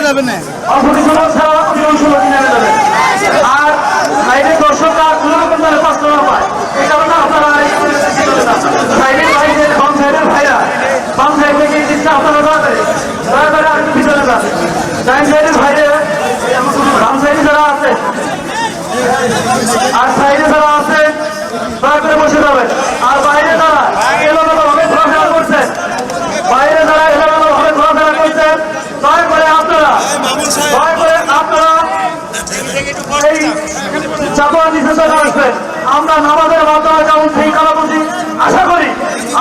যাবেন না আর বাইরের দর্শকরা কোনো রকম যেন কষ্ট না পায় এই কারণে আপনারা সাইডের ভাইদের বাম সাইডের ভাইরা বাম সাইড থেকে জিনিসটা আপনারা দয়া করে আর একটু ভিতরে যান ডাইন সাইডের ভাইরে বাম সাইডে যারা আছে আর সাইডে যারা আছে দয়া করে বসে যাবেন আর বাইরে যারা এলোমেলোভাবে ঘোরাফেরা করছেন বাইরে যারা এলোমেলোভাবে ঘোরাফেরা করছেন দয়া করে আপনারা এই চাপা নিচে চলে আসবেন আমরা নামাজের মাধ্যমে যেমন শৃঙ্খলা বুঝি আশা করি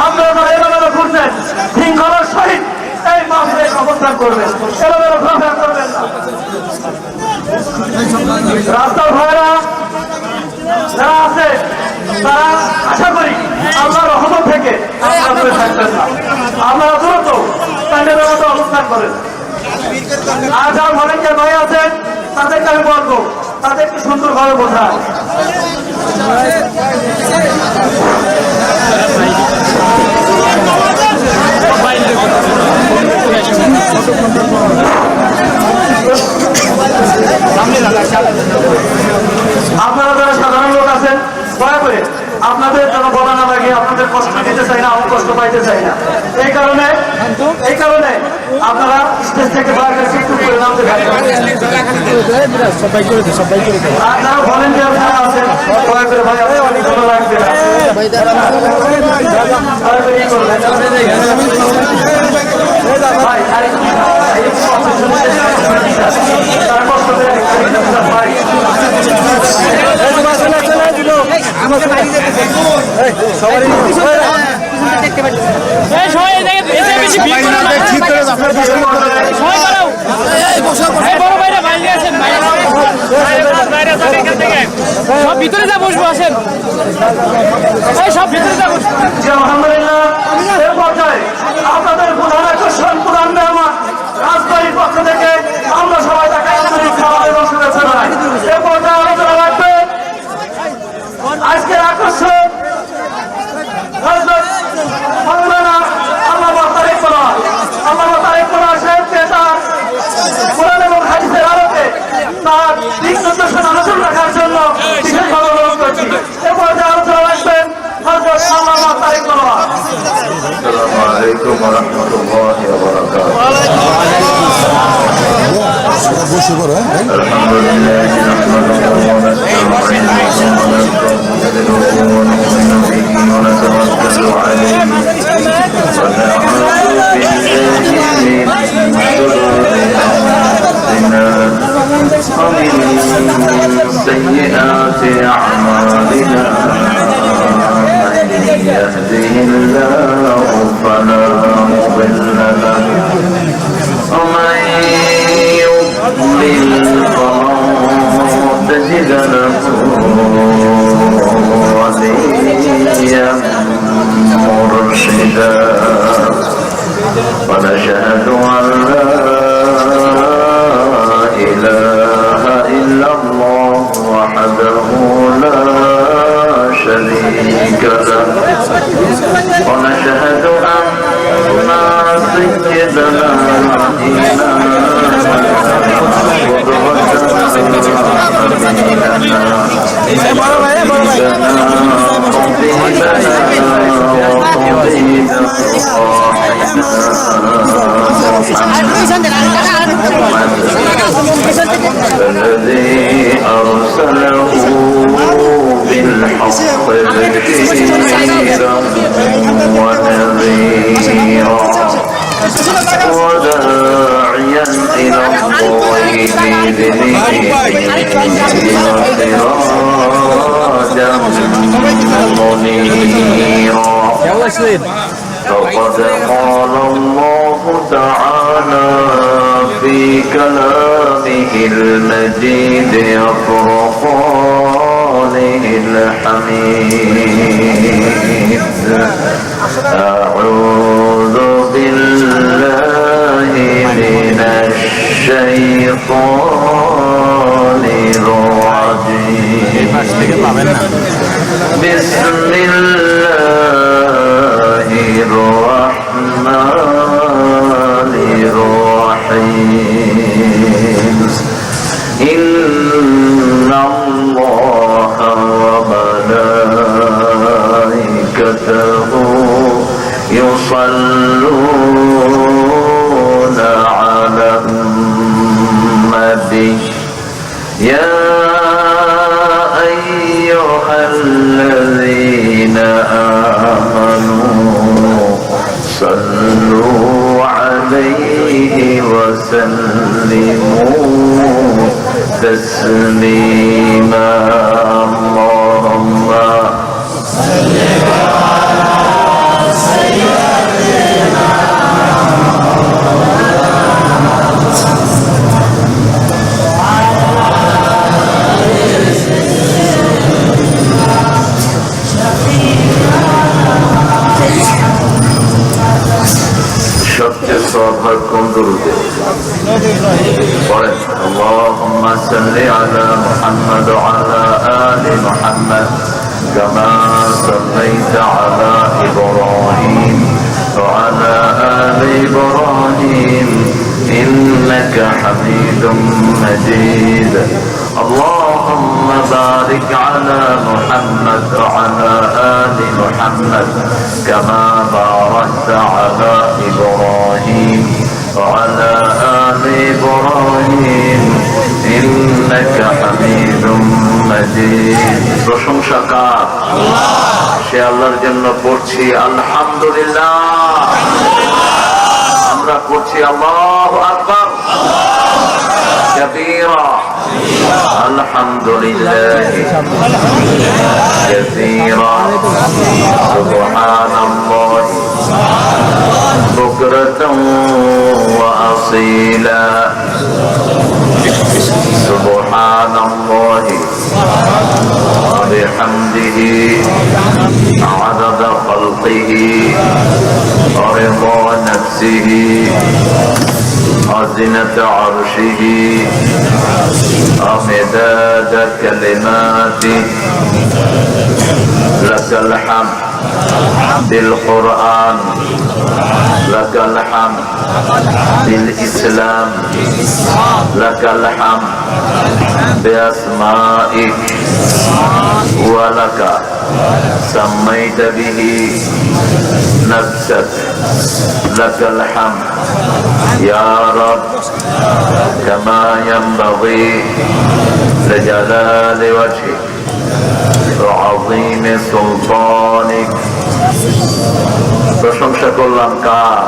আপনারা যারা এলোমেলো ঘুরছেন শৃঙ্খলার সহিত এই মাসে অবস্থান করবেন এলোমেলো ঘোরাফেরা করবেন না রাস্তার ভাইরা যারা আছে তারা আশা করি আল্লাহর রহমত থেকে আপনারা থাকবেন না আপনারা দ্রুত প্যান্ডেলের মতো অবস্থান করেন আর যারা ভলেন্টিয়ার ভাই আছেন তাদেরকে আমি বলবো তাদেরকে সুন্দরভাবে বোঝায় আপনারা যারা সাধারণ লোক আছেন দয়া করে আপনাদের যেন বলা না লাগে আপনাদের কষ্ট দিতে চাই না আমি কষ্ট পাইতে চাই না এই কারণে আপনারা স্টেজ থেকে দয়া করে একটু করে নামতে থাকবেন আর যারা ভলেন্টিয়ার যারা আছেন দয়া করে ভাই আপনাদের ভালো লাগবে না দয়া করে এই করবেন ভাই তারা কষ্ট করে ভাই সব ভিতরে যা বসবো আসেন সব ভিতরে যা বসবো আলহামদুলিল্লাহ এর পর্যায়ে আপনাদের প্রধান আকর্ষণ প্রধান মেহমান রাজবাড়ির পক্ষ থেকে আমরা সবাই তাকে আন্তরিক খাবার এবং শুভেচ্ছা জানাই এর পর্যায়ে আলোচনা রাখবে আজকের আকর্ষণ আল্লাহ তারিখ করা সাহেবকে তার কোরআন এবং হাদিসের আলোকে তার দিক নির্দেশন আলোচনা রাখার জন্য বিশেষভাবে অনুরোধ করছি এ পর্যায়ে আলোচনা রাখবেন আল্লাহ তারিখ করা। আসসালামু আলাইকুম ওয়া রাহমাতুল্লাহি ওয়া বারাকাতুহু। আলহামদুলিল্লাহ নাহমাদুহু ওয়া নাস্তাঈনুহু ওয়া নাস্তাগফিরুহু ওয়া নাতাওয়াক্কালু আলাইহি ওয়া না'উযু বিল্লাহি মিন shururi anfusina wa min sayyi'ati a'malina. يهده الله فلا مضل له ومن يضلل فلن تجد له وليا مرشدا ونشهد أن لا إله إلا الله وحده لا شريك له ونشهد أن سيدنا الذي أرسله بالحق بشيرا ونذيرا وداعيا إلى الله بإذنه وسراجا منيرا. فقد قال الله تعالى في كلامه المجيد وفرقانه الحميد. أعوذ بالله من الشيطان الرجيم. بسم الله الرحمن الرحيم. وسلموا تسليما اللهم সবচেয়ে সবার কোন দরুদে পড়েন আল্লাহুম্মা সাল্লি আলা মুহাম্মাদ ওয়া আলা আলি মুহাম্মাদ কামা সাল্লাইতা আলা ইব্রাহিম ওয়া আলা আলি ইব্রাহিম ইন্নাকা হামিদুম মাজিদ اللهم بارك على محمد وعلى آل محمد كما باركت على إبراهيم وعلى آل إبراهيم إنك حميد مجيد প্রশংসা কার সে আল্লাহর জন্য পড়ছি আলহামদুলিল্লাহ আমরা পড়ছি আল্লাহু আকবার كبيرا الحمد لله كثيرا سبحان الله بكرة وأصيلا سبحان الله وبحمده عدد خلقه ورضا نفسه وزنة عرشه ومداد كلماته لك الحمد بالقرآن لك الحمد بالإسلام لك الحمد بأسمائك ولك سميت به نفسك لك الحمد يا رب كما ينبغي لجلال وجهك وعظيم سلطانك প্রশংসা করলাম কার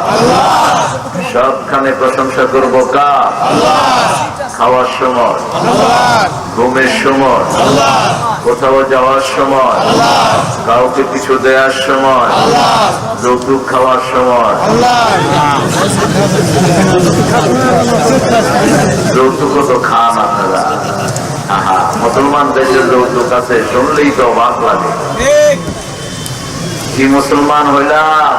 সবখানে প্রশংসা করব কার খাওয়ার সময় ঘুমের সময় কোথাও যাওয়ার সময় কাউকে কিছু দেওয়ার সময় যৌতুক খাওয়ার সময় যৌতুক তো খান আপনারা মুসলমান দেশের যৌতুক আছে শুনলেই তো অবাক লাগে কি মুসলমান হইলাম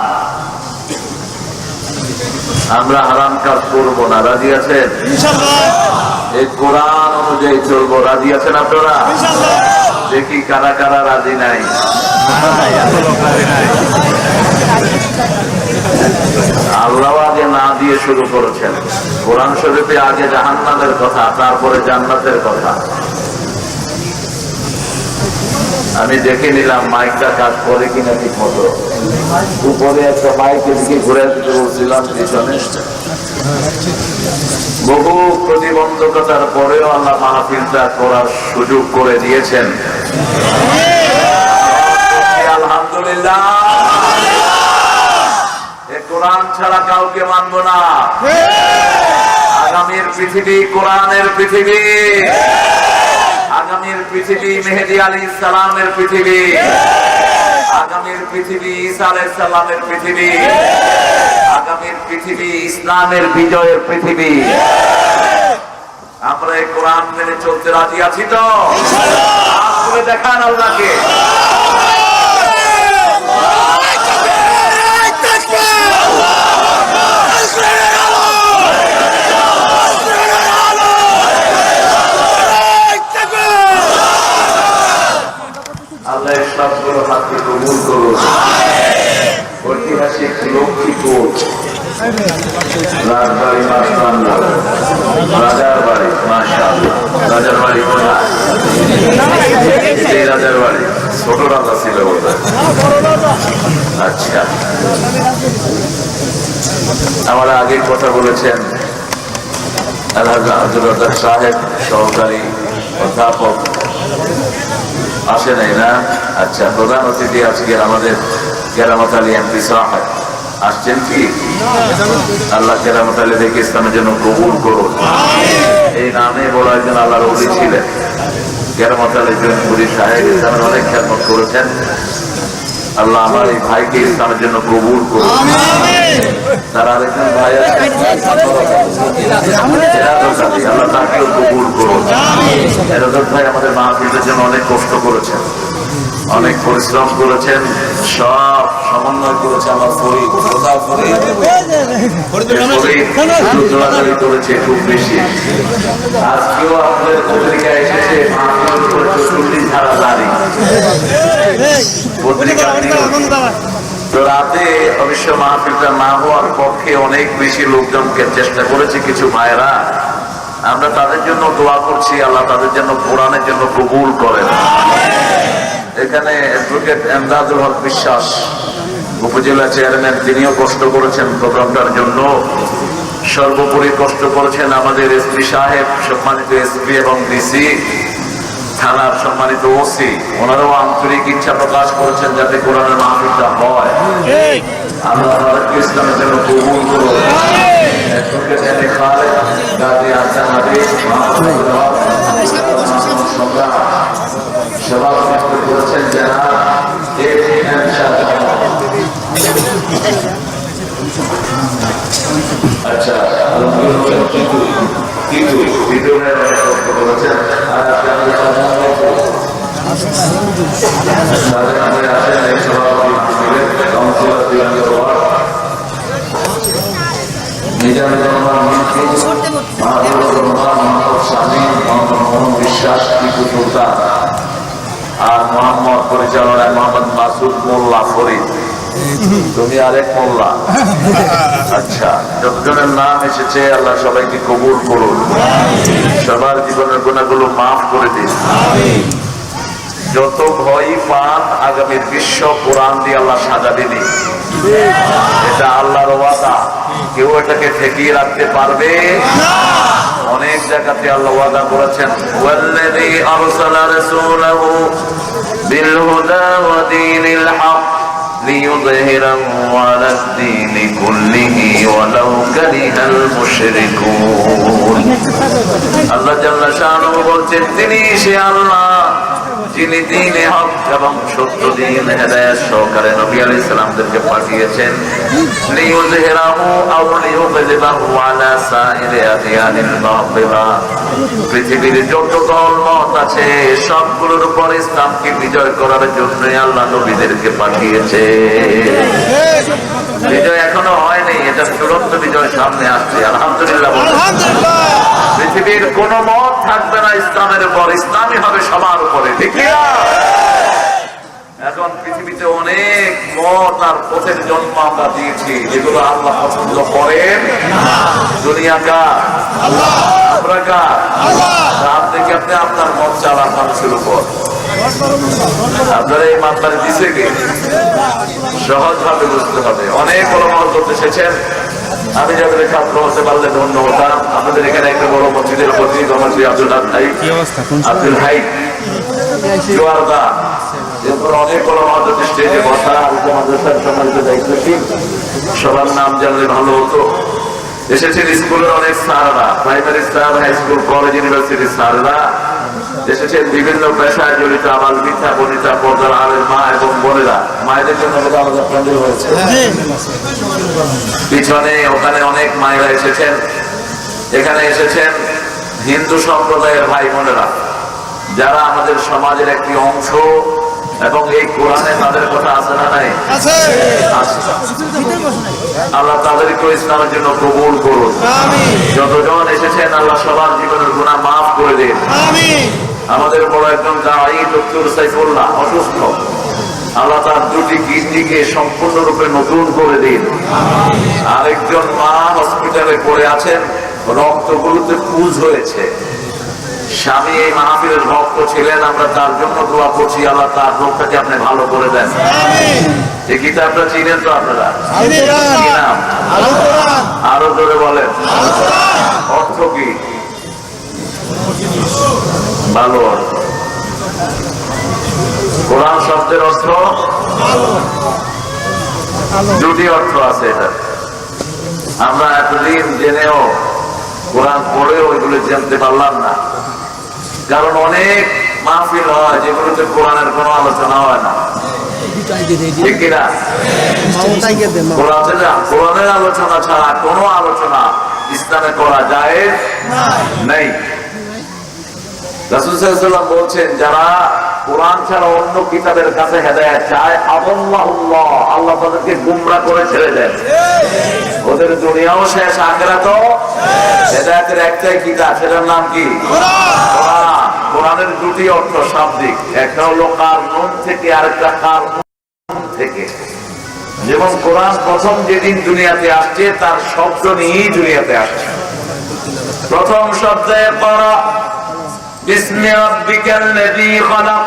আমরা হারাম কাজ করবো না রাজি আছেন এই কোরআন অনুযায়ী চলবো রাজি আছেন আপনারা দেখি কারা কারা রাজি নাই আল্লাহ আগে না দিয়ে শুরু করেছেন কোরআন শরীফে আগে জাহান্নামের কথা তারপরে জান্নাতের কথা আমি দেখে নিলাম মাইকটা কাজ করে কিনা ঠিক মতো উপরে একটা মাইক এদিকে ঘুরে দিতে বলছিলাম পিছনে বহু প্রতিবন্ধকতার পরেও আল্লাহ মাহফিলটা করার সুযোগ করে দিয়েছেন আলহামদুলিল্লাহ কোরআন ছাড়া কাউকে মানব না আগামীর পৃথিবী কোরআনের পৃথিবী আগামীর পৃথিবী মেহেদী আলাইহিস সালামের পৃথিবী আগামীর পৃথিবী ঈসা আলাইহিস সালামের পৃথিবী আগামীর পৃথিবী ইসলামের বিজয়ের পৃথিবী আমরা এই কোরআন মেনে চলতে রাজি আছি তো আসলে দেখান আল্লাহকে আল্লাহ সবগুলো হাতকে কবুল করুন ঐতিহাসিক লক্ষ্মীপুর রাজবাড়ি রাজার বাড়ি মাশাআল্লাহ রাজার বাড়ি কোথায় এই রাজার বাড়ি ছোট রাজা ছিল ওটা আচ্ছা আমার আগে কথা বলেছেন আলহাজ সাহেব সহকারী অধ্যাপক আসে নাই না আচ্ছা প্রধান অতিথি আজকে আমাদের কেরামত আলী এমপি সাহেব আসছেন কি? আল্লাহ কেরামত আলী দেখে ইসলামের জন্য কবুল করুন। এই নামে বড় একজন আল্লাহর ওলি ছিলেন কেরামত আলী জৈনপুরী সাহেব, ইসলামের অনেক খেদমত করেছেন। আল্লাহ আমার এই ভাইকে ইসলামের জন্য কবুল করুন। তার আরেকজন ভাই আছেন আল্লাহ তাকেও কবুল করুন। এরদত ভাই আমাদের মাহফিলের জন্য অনেক কষ্ট করেছেন, অনেক পরিশ্রম করেছেন, সব সমন্বয় করেছে। আমার ফরিদ দৌড়াদৌড়ি করেছে খুব বেশি। আজকেও আপনাদের পত্রিকা এসেছে মাহফিলের উপর ৪৪ ধারা জারি পত্রিকা। তো রাতে অবশ্য মাহফিলটা না হওয়ার পক্ষে অনেক বেশি লোকজনকে চেষ্টা করেছে কিছু ভাইরা। আমরা তাদের জন্য দোয়া করছি, আল্লাহ তাদের জন্য কোরআনের জন্য কবুল করেন। এখানে অ্যাডভোকেট এমদাদুল হক বিশ্বাস উপজেলা চেয়ারম্যান, তিনিও কষ্ট করেছেন প্রোগ্রামটার জন্য। সর্বোপরি কষ্ট করেছেন আমাদের এসপি সাহেব, সম্মানিত এসপি এবং ডিসি, থানার সম্মানিত ওসি, ওনারাও আন্তরিক ইচ্ছা প্রকাশ করেছেন যাতে কোরআনের মাহফিলটা হয়। আল্লাহ তাদেরকে ইসলামের জন্য কবুল করুন। Advocate M A Khaled, Gazi Ahsan Habib, সভাপতিত্ব করেছেন জনাব এম শাহজাহান। আচ্ছা, কিন্তু ভিতরে অনেক কষ্ট করেছেন। আর আপনাদের সাথে আছেন এই সভাপতি ছিলেন কাউন্সিলর দিলাঙ্গের ওয়ার্ড মিজানুর রহমান মিন্টু, মাহবুবুর রহমান, মোহাম্মদ শামীম, মোহাম্মদ মোহন বিশ্বাস, টিপু সুলতান আর মোহাম্মদ পরিচালনায় মোহাম্মদ মাসুদ মোল্লা ফরিদ। তুমি আরেক মোল্লা। আচ্ছা, যতজনের নাম এসেছে আল্লাহ সবাইকে কবুল করুন, সবার জীবনের গুণাগুলো মাফ করে দিন। যত ভয় পান আগামীর বিশ্ব কোরআন দিয়ে আল্লাহ সাজাবেনি, এটা আল্লাহর ওয়াদা, কেউ এটাকে ঠেকিয়ে রাখতে পারবে না। অনেক জায়গাতে আল্লাহ ওয়াদা করেছেন, ওয়াল্লাযী আরসালা রাসূলাহু বিল হুদা ওয়া দীনিল হক লিইয়ুযহিরাহু আলাদ দীনি কুল্লিহি ওয়ালাউ কারিহাল মুশরিকুন। আল্লাহ জাল্লা শাআনুহু বলছেন, তিনি সে আল্লাহ যিনি দ্বীনে হক এবং সত্য দ্বীন হেদায়েত সহকারে নবী আলাইহিস সালামদেরকে পাঠিয়েছেন। লিইয়ুযহিরাহু আও লিইয়ুযলিবাহু আলা সাইরি আদিয়ানিল বাতিলা, পৃথিবীর যত দল মত আছে সবগুলোর উপর ইসলামকে বিজয় করার জন্য আল্লাহ নবীদেরকে পাঠিয়েছে। বিজয় এখনো হয়নি, এটা চূড়ান্ত বিজয় সামনে আসছে। আলহামদুলিল্লাহ। পৃথিবীর কোন মত থাকবে না ইসলামের উপর, ইসলামই হবে সবার উপরে, ঠিক না? এখন পৃথিবীতে অনেক মত আর পথের জন্ম আমরা দিয়েছি, যেগুলো আল্লাহ পছন্দ করেন। দুনিয়া কার? আমরা কার? আপনি কি আপনি আপনার মত চালান মানুষের উপর? আপনারা এই মাত্রায় দিছে কি? সহজ ভাবে বুঝতে হবে। অনেক বড় মহব্বত এসেছেন, আমি যাদের ছাত্র হতে পারলে ধন্য হতাম। আপনাদের এখানে একটা বড় মসজিদের প্রতি কমান্ডার আব্দুল হাই জোয়ারদা, এরপর অনেক বড় মহব্বত স্টেজে বসা মাদ্রাসার সম্মানিত দায়িত্বশীল, সবার নাম জানলে ভালো হতো। এসেছেন স্কুলের অনেক স্যাররা, primary sir, high school, college, ইউনিভার্সিটির স্যাররা এসেছেন, বিভিন্ন পেশায় জড়িত আবাল মিথ্যা বনিতা পর্দার আলের মা এবং বোনেরা। মায়েদের জন্য আলাদা প্যান্ডেল হয়েছে পিছনে, ওখানে অনেক মায়েরা এসেছেন। এখানে এসেছেন হিন্দু সম্প্রদায়ের ভাই বোনেরা, যারা আমাদের সমাজের একটি অংশ, এবং এই কোরআনে তাদের কথা আছে না নাই? আল্লাহ তাদেরকে ইসলামের জন্য কবুল করুন। যতজন এসেছেন আল্লাহ সবার জীবনের গুনাহ মাফ করে দিন। আমাদের বড় একজন দাঈ ডক্টর সাইফুল্লাহ অসুস্থ, আল্লাহ তার দুটি কিডনিকে সম্পূর্ণরূপে নতুন করে দিন। আরেকজন মা হসপিটালে পড়ে আছেন, রক্তগুলোতে পুঁজ হয়েছে। স্বামী এই মাহফিলের ভক্ত ছিলেন, আমরা তার জন্য দোয়া করছি, আল্লাহ তার রোগটাকে আপনি ভালো করে দেন। এই কিতাবটা চিনেন তো আপনারা? কি নাম? আরো জোরে বলেন। অর্থ কি? ভালো অর্থ। কোরআন শব্দের অর্থ দুটি অর্থ আছে এটা। আমরা এতদিন জেনেও কোরআন পড়েও এগুলো জানতে পারলাম না, কারণ অনেক মাহফিল হয় যেগুলোতে কোরআনের কোনো আলোচনা হয় না, ঠিক কিনা? কোরআনের আলোচনা ছাড়া কোনো আলোচনা ইসলামে করা যায় নেই। রাসূল সাল্লাল্লাহু আলাইহি ওয়াসাল্লাম বলছেন, যারা কোরআন ছাড়া অন্য কিতাবের কাছে হেদায়েত চায়, আল্লাহ আল্লাহ তাদেরকে গুমরাহ করে ছেড়ে দেন। ওদের দুনিয়াও শেষ, আখিরাতও। হেদায়েতের একটাই কিতাব, সেটার নাম কি? কোরআন। কোরআনের দুটি অর্থ শাব্দিক, একটা হলো কারনুন থেকে, আরেকটা কারনুন থেকে। যেমন কোরআন প্রথম যেদিন দুনিয়াতে আসছে তার শব্দ নিয়েই দুনিয়াতে আসছে। প্রথম শব্দে পড়া بسم ربك الذي خلق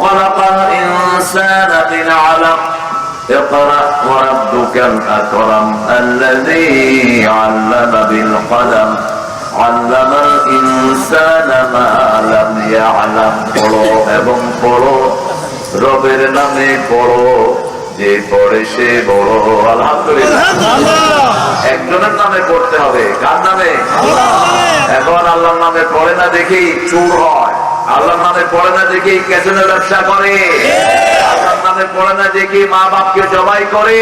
خلق الإنسان من علق اقرأ وربك الأكرم الذي علم بالقلم علم الإنسان ما لم يعلم পড়ো এবং পড়ো, রবের নামে পড়ো, যে পড়ে সে বড়। আলহামদুলিল্লাহ। একজনের নামে পড়তে হবে, কার নামে? এখন আল্লাহর নামে পড়ে না দেখেই চোর হয়, আল্লাহর নামে পড়ে না দেখেই কেজনের ব্যবসা করে, আল্লাহর নামে পড়ে না দেখেই মা বাপকে জবাই করে,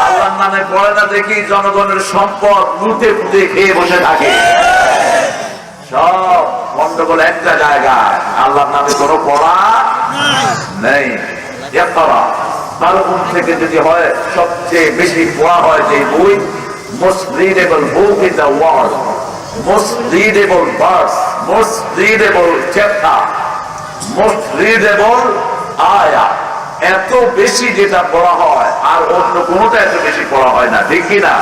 আল্লাহর নামে পড়ে না দেখেই জনগণের সম্পদ লুটে ফুটে খেয়ে বসে থাকে। সব গন্ডগোল একটা জায়গায়, আল্লাহর নামে কোনো পড়া নেই। কারণ থেকে যদি হয় সবচেয়ে বেশি পড়া হয় যে বই, most readable book in the world, most readable verse, most readable chapter, most readable ayah, এত বেশি যেটা পড়া হয় আর অন্য কোনোটা এত বেশি পড়া হয় না, ঠিক কিনা?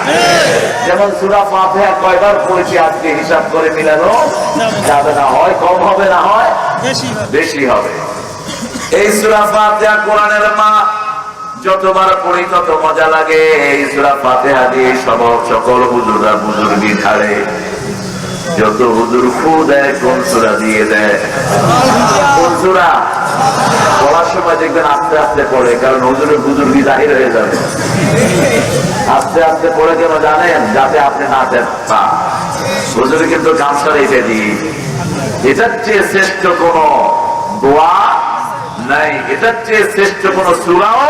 যেমন সূরা ফাতিহা কয়বার পড়েছি আজকে হিসাব করে মিলানো যাবে না, হয় কম হবে না হয় বেশি হবে। এই সূরা ফাতিহা কোরআনের মা, যতবার পড়ি তত মজা লাগে। এই সূরা ফাতিহা দিয়ে সকল হুজুররা বুজুর্গি ছাড়ে, যত হুজুর ফু দেয় কোন সূরা দিয়ে দেয়, কোন সূরা পড়ার সময় দেখবেন আস্তে আস্তে পড়ে, কারণ হুজুরের বুজুর্গি জাহির হয়ে যাবে। আস্তে আস্তে পড়ে কেন জানেন? যাতে আপনি না দেন। হুজুরে কিন্তু গামছা রেখে দিই, এটার চেয়ে শ্রেষ্ঠ কোন দোয়া নাই, এটার চেয়ে শ্রেষ্ঠ কোন সূরাও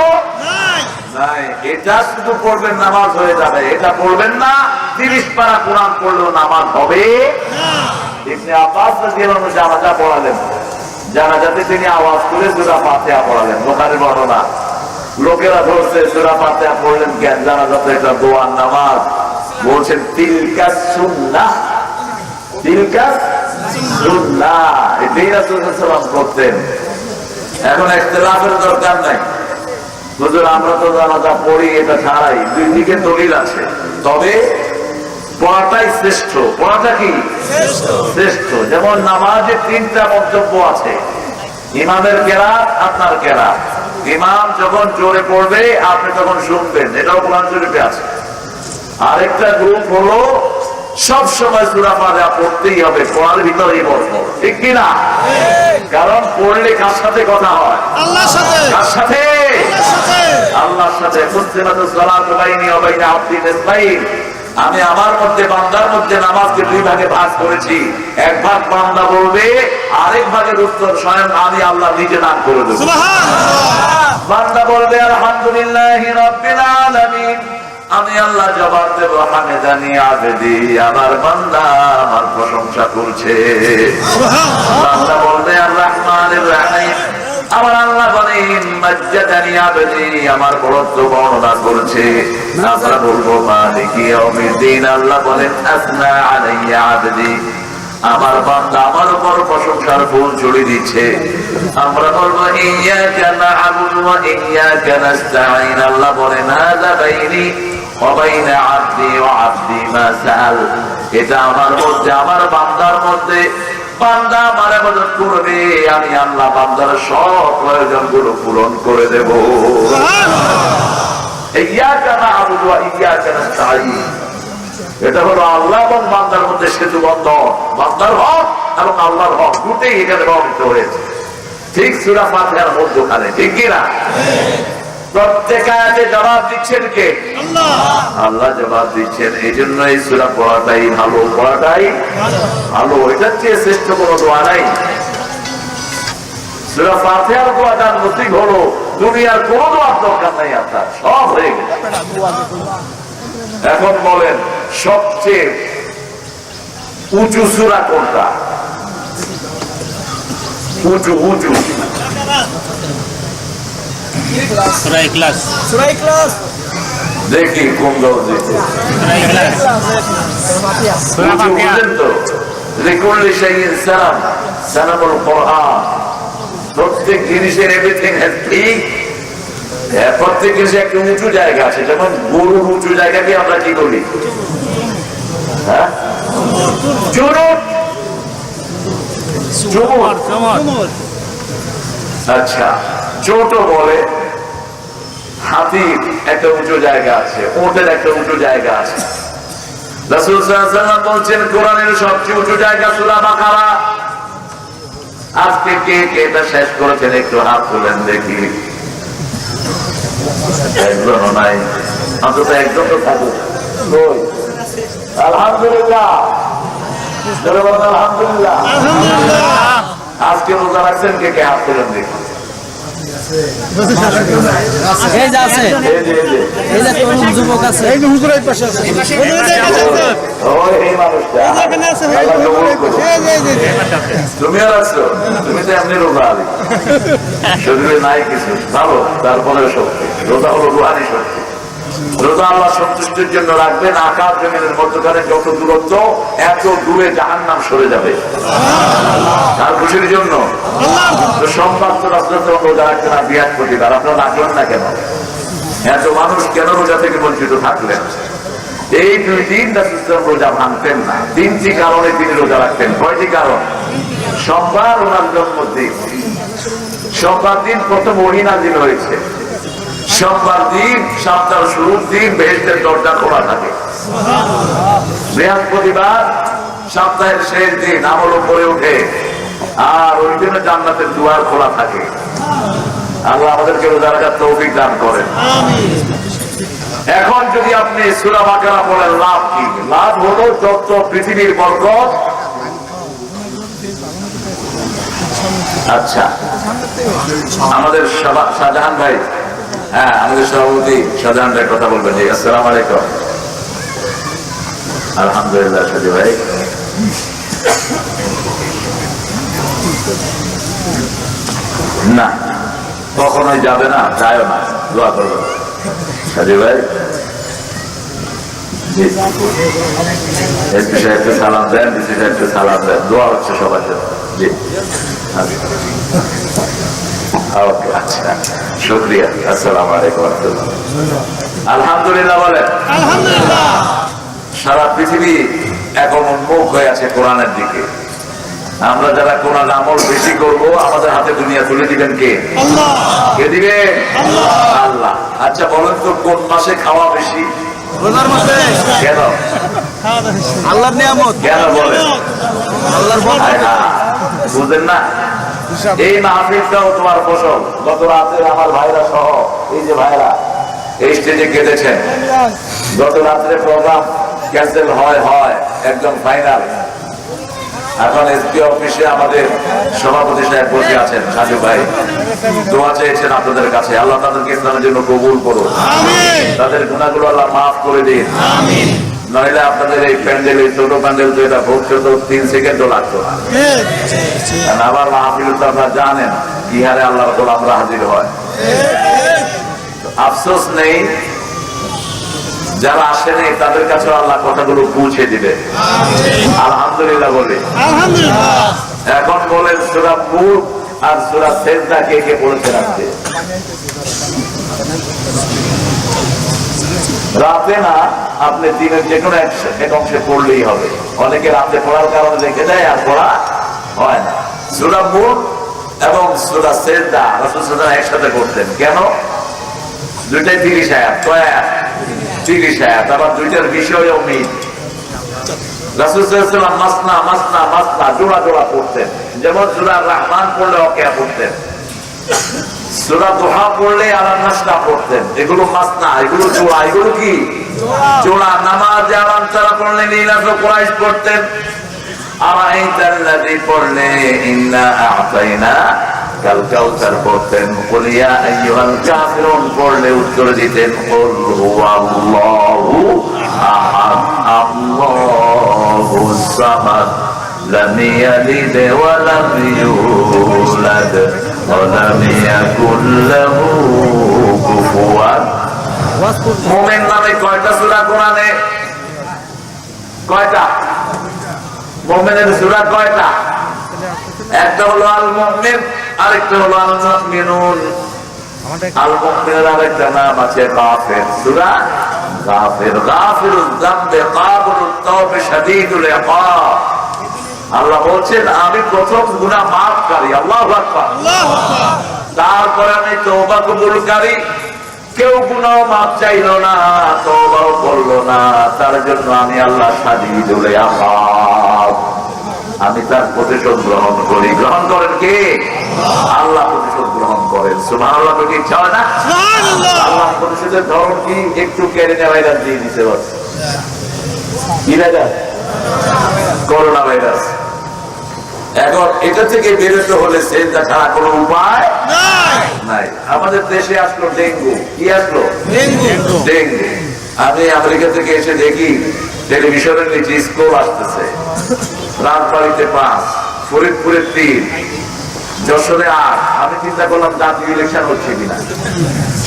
নাই। এটা শুধু পড়বেন নামাজ হয়ে যাবে, এটা পড়বেন না 30 পারা কোরআন পড়লেও নামাজ হবে না। ইবনে আব্বাস রাদিয়াল্লাহু আনহু জানাজা পড়ালেন, জানাজাতে তিনি আওয়াজ করে সূরা ফাতিহা পড়ালেন। বুখারীর বর্ণনা। লোকেরা বলছে সূরা ফাতিহা পড়লেন কেন? জানাজাতে এটা দোয়ার নামাজ। বলছেন তিলকা সুন্নাহ, তিলকা সুন্নাহ, এটাই রাসূল সাল্লাল্লাহু আলাইহি ওয়াসাল্লাম করতেন। এখন ইখতিলাফের দরকার নাই। হুজুর আমরা তো জানাজা পড়ি, এটা ছাড়াই দুই দিকে দলিল আছে, তবে পড়াটাই শ্রেষ্ঠ। পড়াটা কি শ্রেষ্ঠ? যেমন নামাজে 3টা মন্তব্য আছে, ইমামের কেরাত, আপনার কেরাত। ইমাম যখন জোরে পড়বে আপনি তখন শুনবেন, এটাও কোরআন শরীফে আছে। আরেকটা গ্রুপ হলো সব সময় সূরা ফাতিহা পড়তেই হবে, পড়ার ভিতরেই বসবো, ঠিক কিনা? কারণ পড়লে কার সাথে কথা হয়? আল্লাহর সাথে। কার সাথে? আল্লাহর সাথে। মুসলিমাতুস সালাতু বাইনি ওয়া বাইনা আবদি নিসফাইন, আমি আমার মধ্যে বান্দার মধ্যে নামাজকে 2 ভাগে ভাগ করেছি। এক ভাগ বান্দা বলবে, আরেক ভাগের উত্তর স্বয়ং আমি আল্লাহ নিজে দান করে দেব। সুবহানাল্লাহ। বান্দা বলবে আলহামদুলিল্লাহি রাব্বিল আলামিন, আমি আল্লাহ জবাব দেব হামেদানি আবেদি, আমার বান্দা আমার প্রশংসা করছে। বান্দা বলবে আর রহমানির রহিম, আমার আল্লাহ বলেন মাজ্জাদানি আবেদি, আমার বড়ত্ব বর্ণনা করছে। আমরা বলবো মালিকি ইয়াউমিদ্দিন, আল্লাহ বলেন আসনা আলাইয়া আবেদি, আমার বান্দা আমার উপর প্রশংসার ফুল ছড়িয়ে দিচ্ছে। আমরা বলবো ইয়্যাকা না'বুদু ওয়া ইয়্যাকা নাস্তাঈন, আল্লাহ বলেন হাযা বাইনি ওয়া বাইনা আবদি ওয়া আবদি মা সাআল, এটা আমার মধ্যে আমার বান্দার মধ্যে, বান্দা আমার ইবাদত করবে, আমি আল্লাহ বান্দার সব প্রয়োজনগুলো পূরণ করে দেব। সুবহানাল্লাহ। ইয়্যাকা না'বুদু ওয়া ইয়্যাকা নাস্তাঈন, এটা হলো আল্লাহ এবং বান্দার মধ্যে সেতু বন্ধন। বান্দার হক এবং আল্লাহর হক দুটোই এখানে ব্যবহৃত হয়েছে, ঠিক সূরা ফাতিহার মধ্যখানে, ঠিক কিনা? প্রত্যেক আয়াতে জবাব দিচ্ছেন কে? আল্লাহ জবাব দিচ্ছেন। এই জন্য এই সূরা পড়াটাই ভালো, পড়াটাই ভালো। এটার চেয়ে শ্রেষ্ঠ কোনো দোয়া নাই। সূরা ফাতিহার দোয়াটা নসিব হলো, দুনিয়ার কোনো দোয়ার দরকার নাই আপনার, সব হয়ে গেছে। এখন বলেন সবচেয়ে উঁচু সূরা কোনটা? উঁচু উঁচু দেখি কোন দল দিতে বুঝলেন তো? লিকুল্লি শাইইন সালাম, সালামুল কোরআন। প্রত্যেক জিনিসের এভরিথিং হ্যাজ ঠিক। প্রত্যেক জিনিসে একটা উঁচু জায়গা আছে। যেমন গরুর উঁচু জায়গাকে আমরা কি করি? হ্যাঁ, চুরুট। আচ্ছা, চোট বলে। হাতির একটা উঁচু জায়গা আছে, ওটের একটা উঁচু জায়গা আছে। রাসূল সাল্লাল্লাহু আলাইহি ওয়াসাল্লাম বলছেন কোরআনের সবচেয়ে উঁচু জায়গা সূরা বাকারা। আজকে কে কে এটা শেষ করেছেন একটু হাত তুলেন দেখি। একজনও নাই, অন্তত একজন তো থাকুক। আলহামদুলিল্লাহ, আলহামদুলিল্লাহ। আজকে রোজা রাখছেন কে কে হাত তুলেন দেখি। তুমিও রাখছো? তুমি তো এমনি রোজা আলি, শরীরে নাই কিছু, ভালো। তারপরে শক্তি, রোজা হলো রুহানি শক্তি। রোজা আল্লাহ সন্তুষ্টির জন্য রাখবেন। আকাশ জমিনের মধ্যখানে যত দূরত্ব, এত দূরে জাহান্নাম সরে যাবে। তার খুশির জন্য সোমবার তো রাস্তাতে রোজা রাখতেন আর বৃহস্পতিবার, আপনারা রাখলেন না কেন? এত মানুষ কেন রোজা থেকে বঞ্চিত থাকলেন? এই 2 দিন রাসূল রোজা ভাঙতেন না। 3টি কারণে তিনি রোজা রাখতেন। 6টি কারণ। সোমবার ওনার জন্মদিন, সোমবার দিন প্রথম ওহী নাযিল হয়েছে। সোমবার দিন সপ্তাহের শুরুর দিন, বেহেশতের দরজা খোলা থাকে। বৃহস্পতিবার সপ্তাহের শেষ দিন, আমল উপরে ওঠে, আর ওই জন্য জান্নাতের দুয়ার খোলা থাকে। আল্লাহ আমাদেরকে রোজা রাখার তৌফিক দান করেন। এখন যদি আপনি সূরা বাকারা পড়েন, লাভ কি? লাভ হলো যত পৃথিবীর বরকত। আচ্ছা, আমাদের শাহজাহান ভাই, হ্যাঁ আমাদের সভাপতি শাহজাহান ভাই কথা বলবেন। জি, আসসালামু আলাইকুম। আলহামদুলিল্লাহ সাজি ভাই। না, কখনোই যাবে না, যায়ও না, দোয়া করবেন সাজি ভাই। এসপি সাহেবকে সালাম দেন, ডিসি সাহেবকে সালাম দেন, দোয়া হচ্ছে সবার জন্য। জি, ওকে, আচ্ছা, শুকরিয়া। আসসালামু আলাইকুম। আলহামদুলিল্লাহ বলেন। সারা পৃথিবী এখন উন্মুখ হয়ে আছে কোরআনের দিকে। আমরা যারা কোরআন আমল বেশি করব, আমাদের হাতে দুনিয়া তুলে দিবেন কে? কে দিবেন? আল্লাহ। আচ্ছা বলেন তো, কোন মাসে খাওয়া বেশি? রোজার মাসে। কেন? আল্লাহর নিয়ামত। কেন বলেন? আল্লাহর বরকত। বুঝেন না? এই মাহফিলটাও তোমার ফসল। গত রাতে আমার ভাইরা সহ এই যে ভাইরা এই স্টেজে কেঁদেছেন। গত রাত্রে প্রোগ্রাম ক্যান্সেল হয় একদম ফাইনাল। এখন এসপি অফিসে আমাদের সভাপতি সাহেব বসে আছেন, সাজু ভাই দোয়া চেয়েছেন আপনাদের কাছে। আল্লাহ তাদেরকে ইসলামের জন্য কবুল করুন, তাদের গুনাহগুলো আল্লাহ মাফ করে দিন। নইলে আপনাদের এই প্যান্ডেল, এই ছোট প্যান্ডেল তো এটা ভোগ তো 3 সেকেন্ডও লাগতো না। কারণ আবার মাহফিল তো আপনারা জানেন কি হারে আল্লাহর গোলামরা হাজির হয়। আফসোস নেই, যারা আসেনি তাদের কাছে আল্লাহ কথাগুলো পৌঁছে দিবে। আলহামদুলিল্লাহ বলে। এখন বলেন সূরা মুলক আর সূরা সেজদা কে কে পড়েছেন আজকে? রাতে না, আপনি দিনের যে কোনো এক অংশে পড়লেই হবে। অনেকে রাতে পড়ার কারণে রেখে দেয় আর পড়া হয় না। সূরা মুলক এবং সূরা সেজদা রাসূল সাল্লাল্লাহু আলাইহি ওয়াসাল্লাম একসাথে করতেন। কেন? দুইটাই 30 আয়াত। কয় আয়াত? 30 আয়াত। আবার দুইটার বিষয়ও মিল। রাসূল সাল্লাল্লাহু আলাইহি ওয়াসাল্লাম মাসনা জোড়া জোড়া পড়তেন। যেমন সূরা রহমান পড়লে ওকিয়া পড়তেন, সূরা দুহা পড়লে আর নাসটা পড়তেন, এগুলো মাসনা, এগুলো জোড়া, এগুলো কি জোড়া। নামাজে আরাম তারা পড়লে ইলাফ কুরাইশ পড়তেন, আরাইতাল্লাযী পড়লে ইন্না আ'তাইনা কাল কাউসার পড়তেন, কুল ইয়া আইয়ুহাল কাফিরুন পড়লে উত্তর দিতেন কুল হুয়াল্লাহু আহাদ আল্লাহুস সামাদ লাম ইয়ালিদ ওয়া লাম ইউলাদ ওয়া লাম ইয়াকুল লাহু কুফুয়ান। মুমিন নামে কয়টা সূরা কোরআনে? কয়টা? মুমিনের সূরা কয়টা? একটা হলো আল মুমিন, আরেকটা হলো আল মুমিনুন। আল মুমিনের আরেকটা নাম আছে কাফির, সূরা কাফির। গাফিরুয যামবি কাবিলুত তাওবা শাদীদুল ইকাব। আল্লাহ বলছেন আমি প্রথম গুনাহ মাফকারী, আল্লাহু আকবার, আল্লাহু আকবার। তারপরে আমি তওবা কবুলকারী। কেউ গুনাহ মাফ চাইলো না, তওবাও করলো না, তার জন্য আমি আল্লাহ শাদীদুল ইকাব, আমি তার প্রতিশোধ গ্রহণ করি। গ্রহণ করেন কে? আল্লাহ প্রতিশোধ গ্রহণ করেন। সুবহানাল্লাহ, কি ইচ্ছা হয় না? আল্লাহ প্রতিশোধের ধরন কি? একটু কেরিনা ভাইরাস দিয়ে দিতে পারছে, কি ভাইরাস? Corona virus. এখন এটা থেকে বেরোতে হলে সেটা ছাড়া কোনো উপায় নাই। আমাদের দেশে আসলো ডেঙ্গু। কি আসলো? ডেঙ্গু। আমি আমেরিকা থেকে এসে দেখি টেলিভিশনের নিচে স্কুল আসতেছে, রাজবাড়িতে 5, ফরিদপুরে 3, যশোরে 8। আমি চিন্তা করলাম জাতীয় ইলেকশন হচ্ছে কিনা।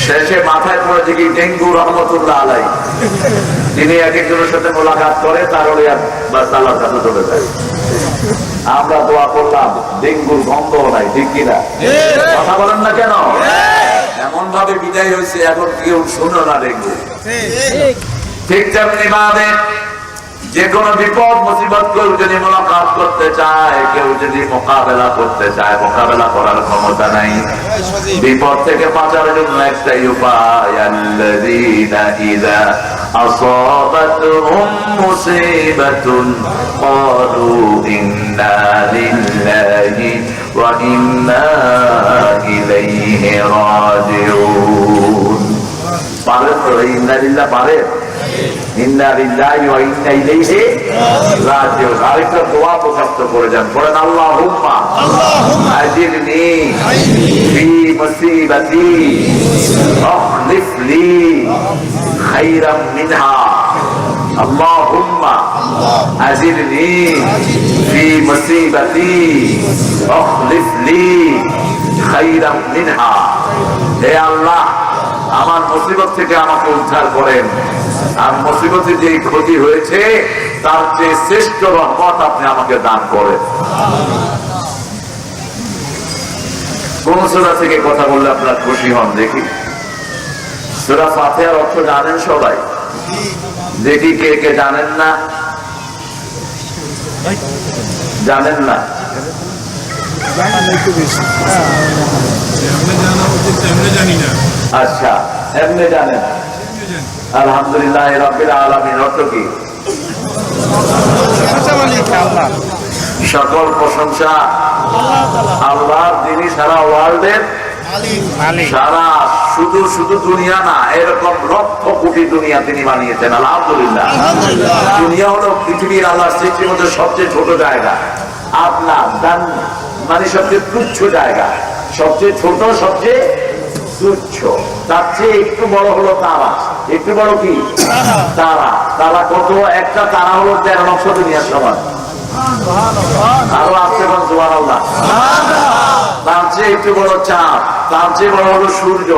শেষে মাথায় পড়ে দেখি ডেঙ্গু রহমতুল্লাহ আলাই, তিনি এক একজনের সাথে মোলাকাত করে, তারপরে আল্লাহর কাছে চলে যায়। আমরা দোয়া করলাম, ডেঙ্গুর গন্ধ নাই, ঠিক কিনা? কথা বলেন না কেন? এমন ভাবে বিদায় হয়েছে, এখন কেউ শুনো না ডেঙ্গু। ঠিক তেমনি ভাবে যে কোনো বিপদ মুসিবত কেউ যদি মোলাকাত করতে চায়, কেউ যদি মোকাবেলা করতে চায়, মোকাবেলা করার ক্ষমতা নাই। বিপদ থেকে বাঁচার জন্য একটাই উপায়, আল্লাযীনা ইযা আসাবাতহুম মুসিবাতুন ক্বালু ইন্না লিল্লাহি ওয়া ইন্না ইলাইহি রাজিউন। পারেন তো? ইন্না লিল্লাহ পারেন? ইন্না লিল্লাহি ওয়া ইন্না ইলাইহি রাজিউন। আরেকটা দোয়া প্রকাশ করে যান, বলেন আল্লাহুম্মা আজিরনি ফি মুসিবাতি আখলিফ লি খায়রাম মিনহা। আল্লাহুম্মা আজিরনি ফি মুসিবাতি আখলিফ লি খায়রাম মিনহা। হে আল্লাহ, আমার মুসিবত থেকে আমাকে উদ্ধার করেন, আর মুসিবতে যে ক্ষতি হয়েছে তার যে শ্রেষ্ঠ রহমত আপনি আমাকে দান করেন। কোন সূরা থেকে কথা বললে আপনারা খুশি হন দেখি? সূরা ফাতিহার অর্থ জানেন সবাই? দেখি কে কে জানেন না? জানেন না? আচ্ছা, এমনি জানেন? আলহামদুলিল্লাহ রাব্বিল আলামিন অর্থ কি? সকল প্রশংসা আল্লাহর, যিনি সারা ওয়ার্ল্ডের সারা, শুধু শুধু দুনিয়া না, এরকম লক্ষ কোটি দুনিয়া তিনি বানিয়েছেন। আলহামদুলিল্লাহ। দুনিয়া হলো পৃথিবীর আল্লাহর সৃষ্টির মধ্যে সবচেয়ে ছোট জায়গা, আপনার মানে সবচেয়ে তুচ্ছ জায়গা, সবচেয়ে ছোট, সবচেয়ে তুচ্ছ। তার চেয়ে একটু বড় হলো তারা। একটু বড় কি? তারা। তারা কত? একটা তারা হলো 13 লক্ষ দুনিয়ার সমান। আরো আসতে পারেন সুবহানাল্লাহ। তার চেয়ে একটু বড় চাঁদ, তার চেয়ে বড় হলো সূর্য।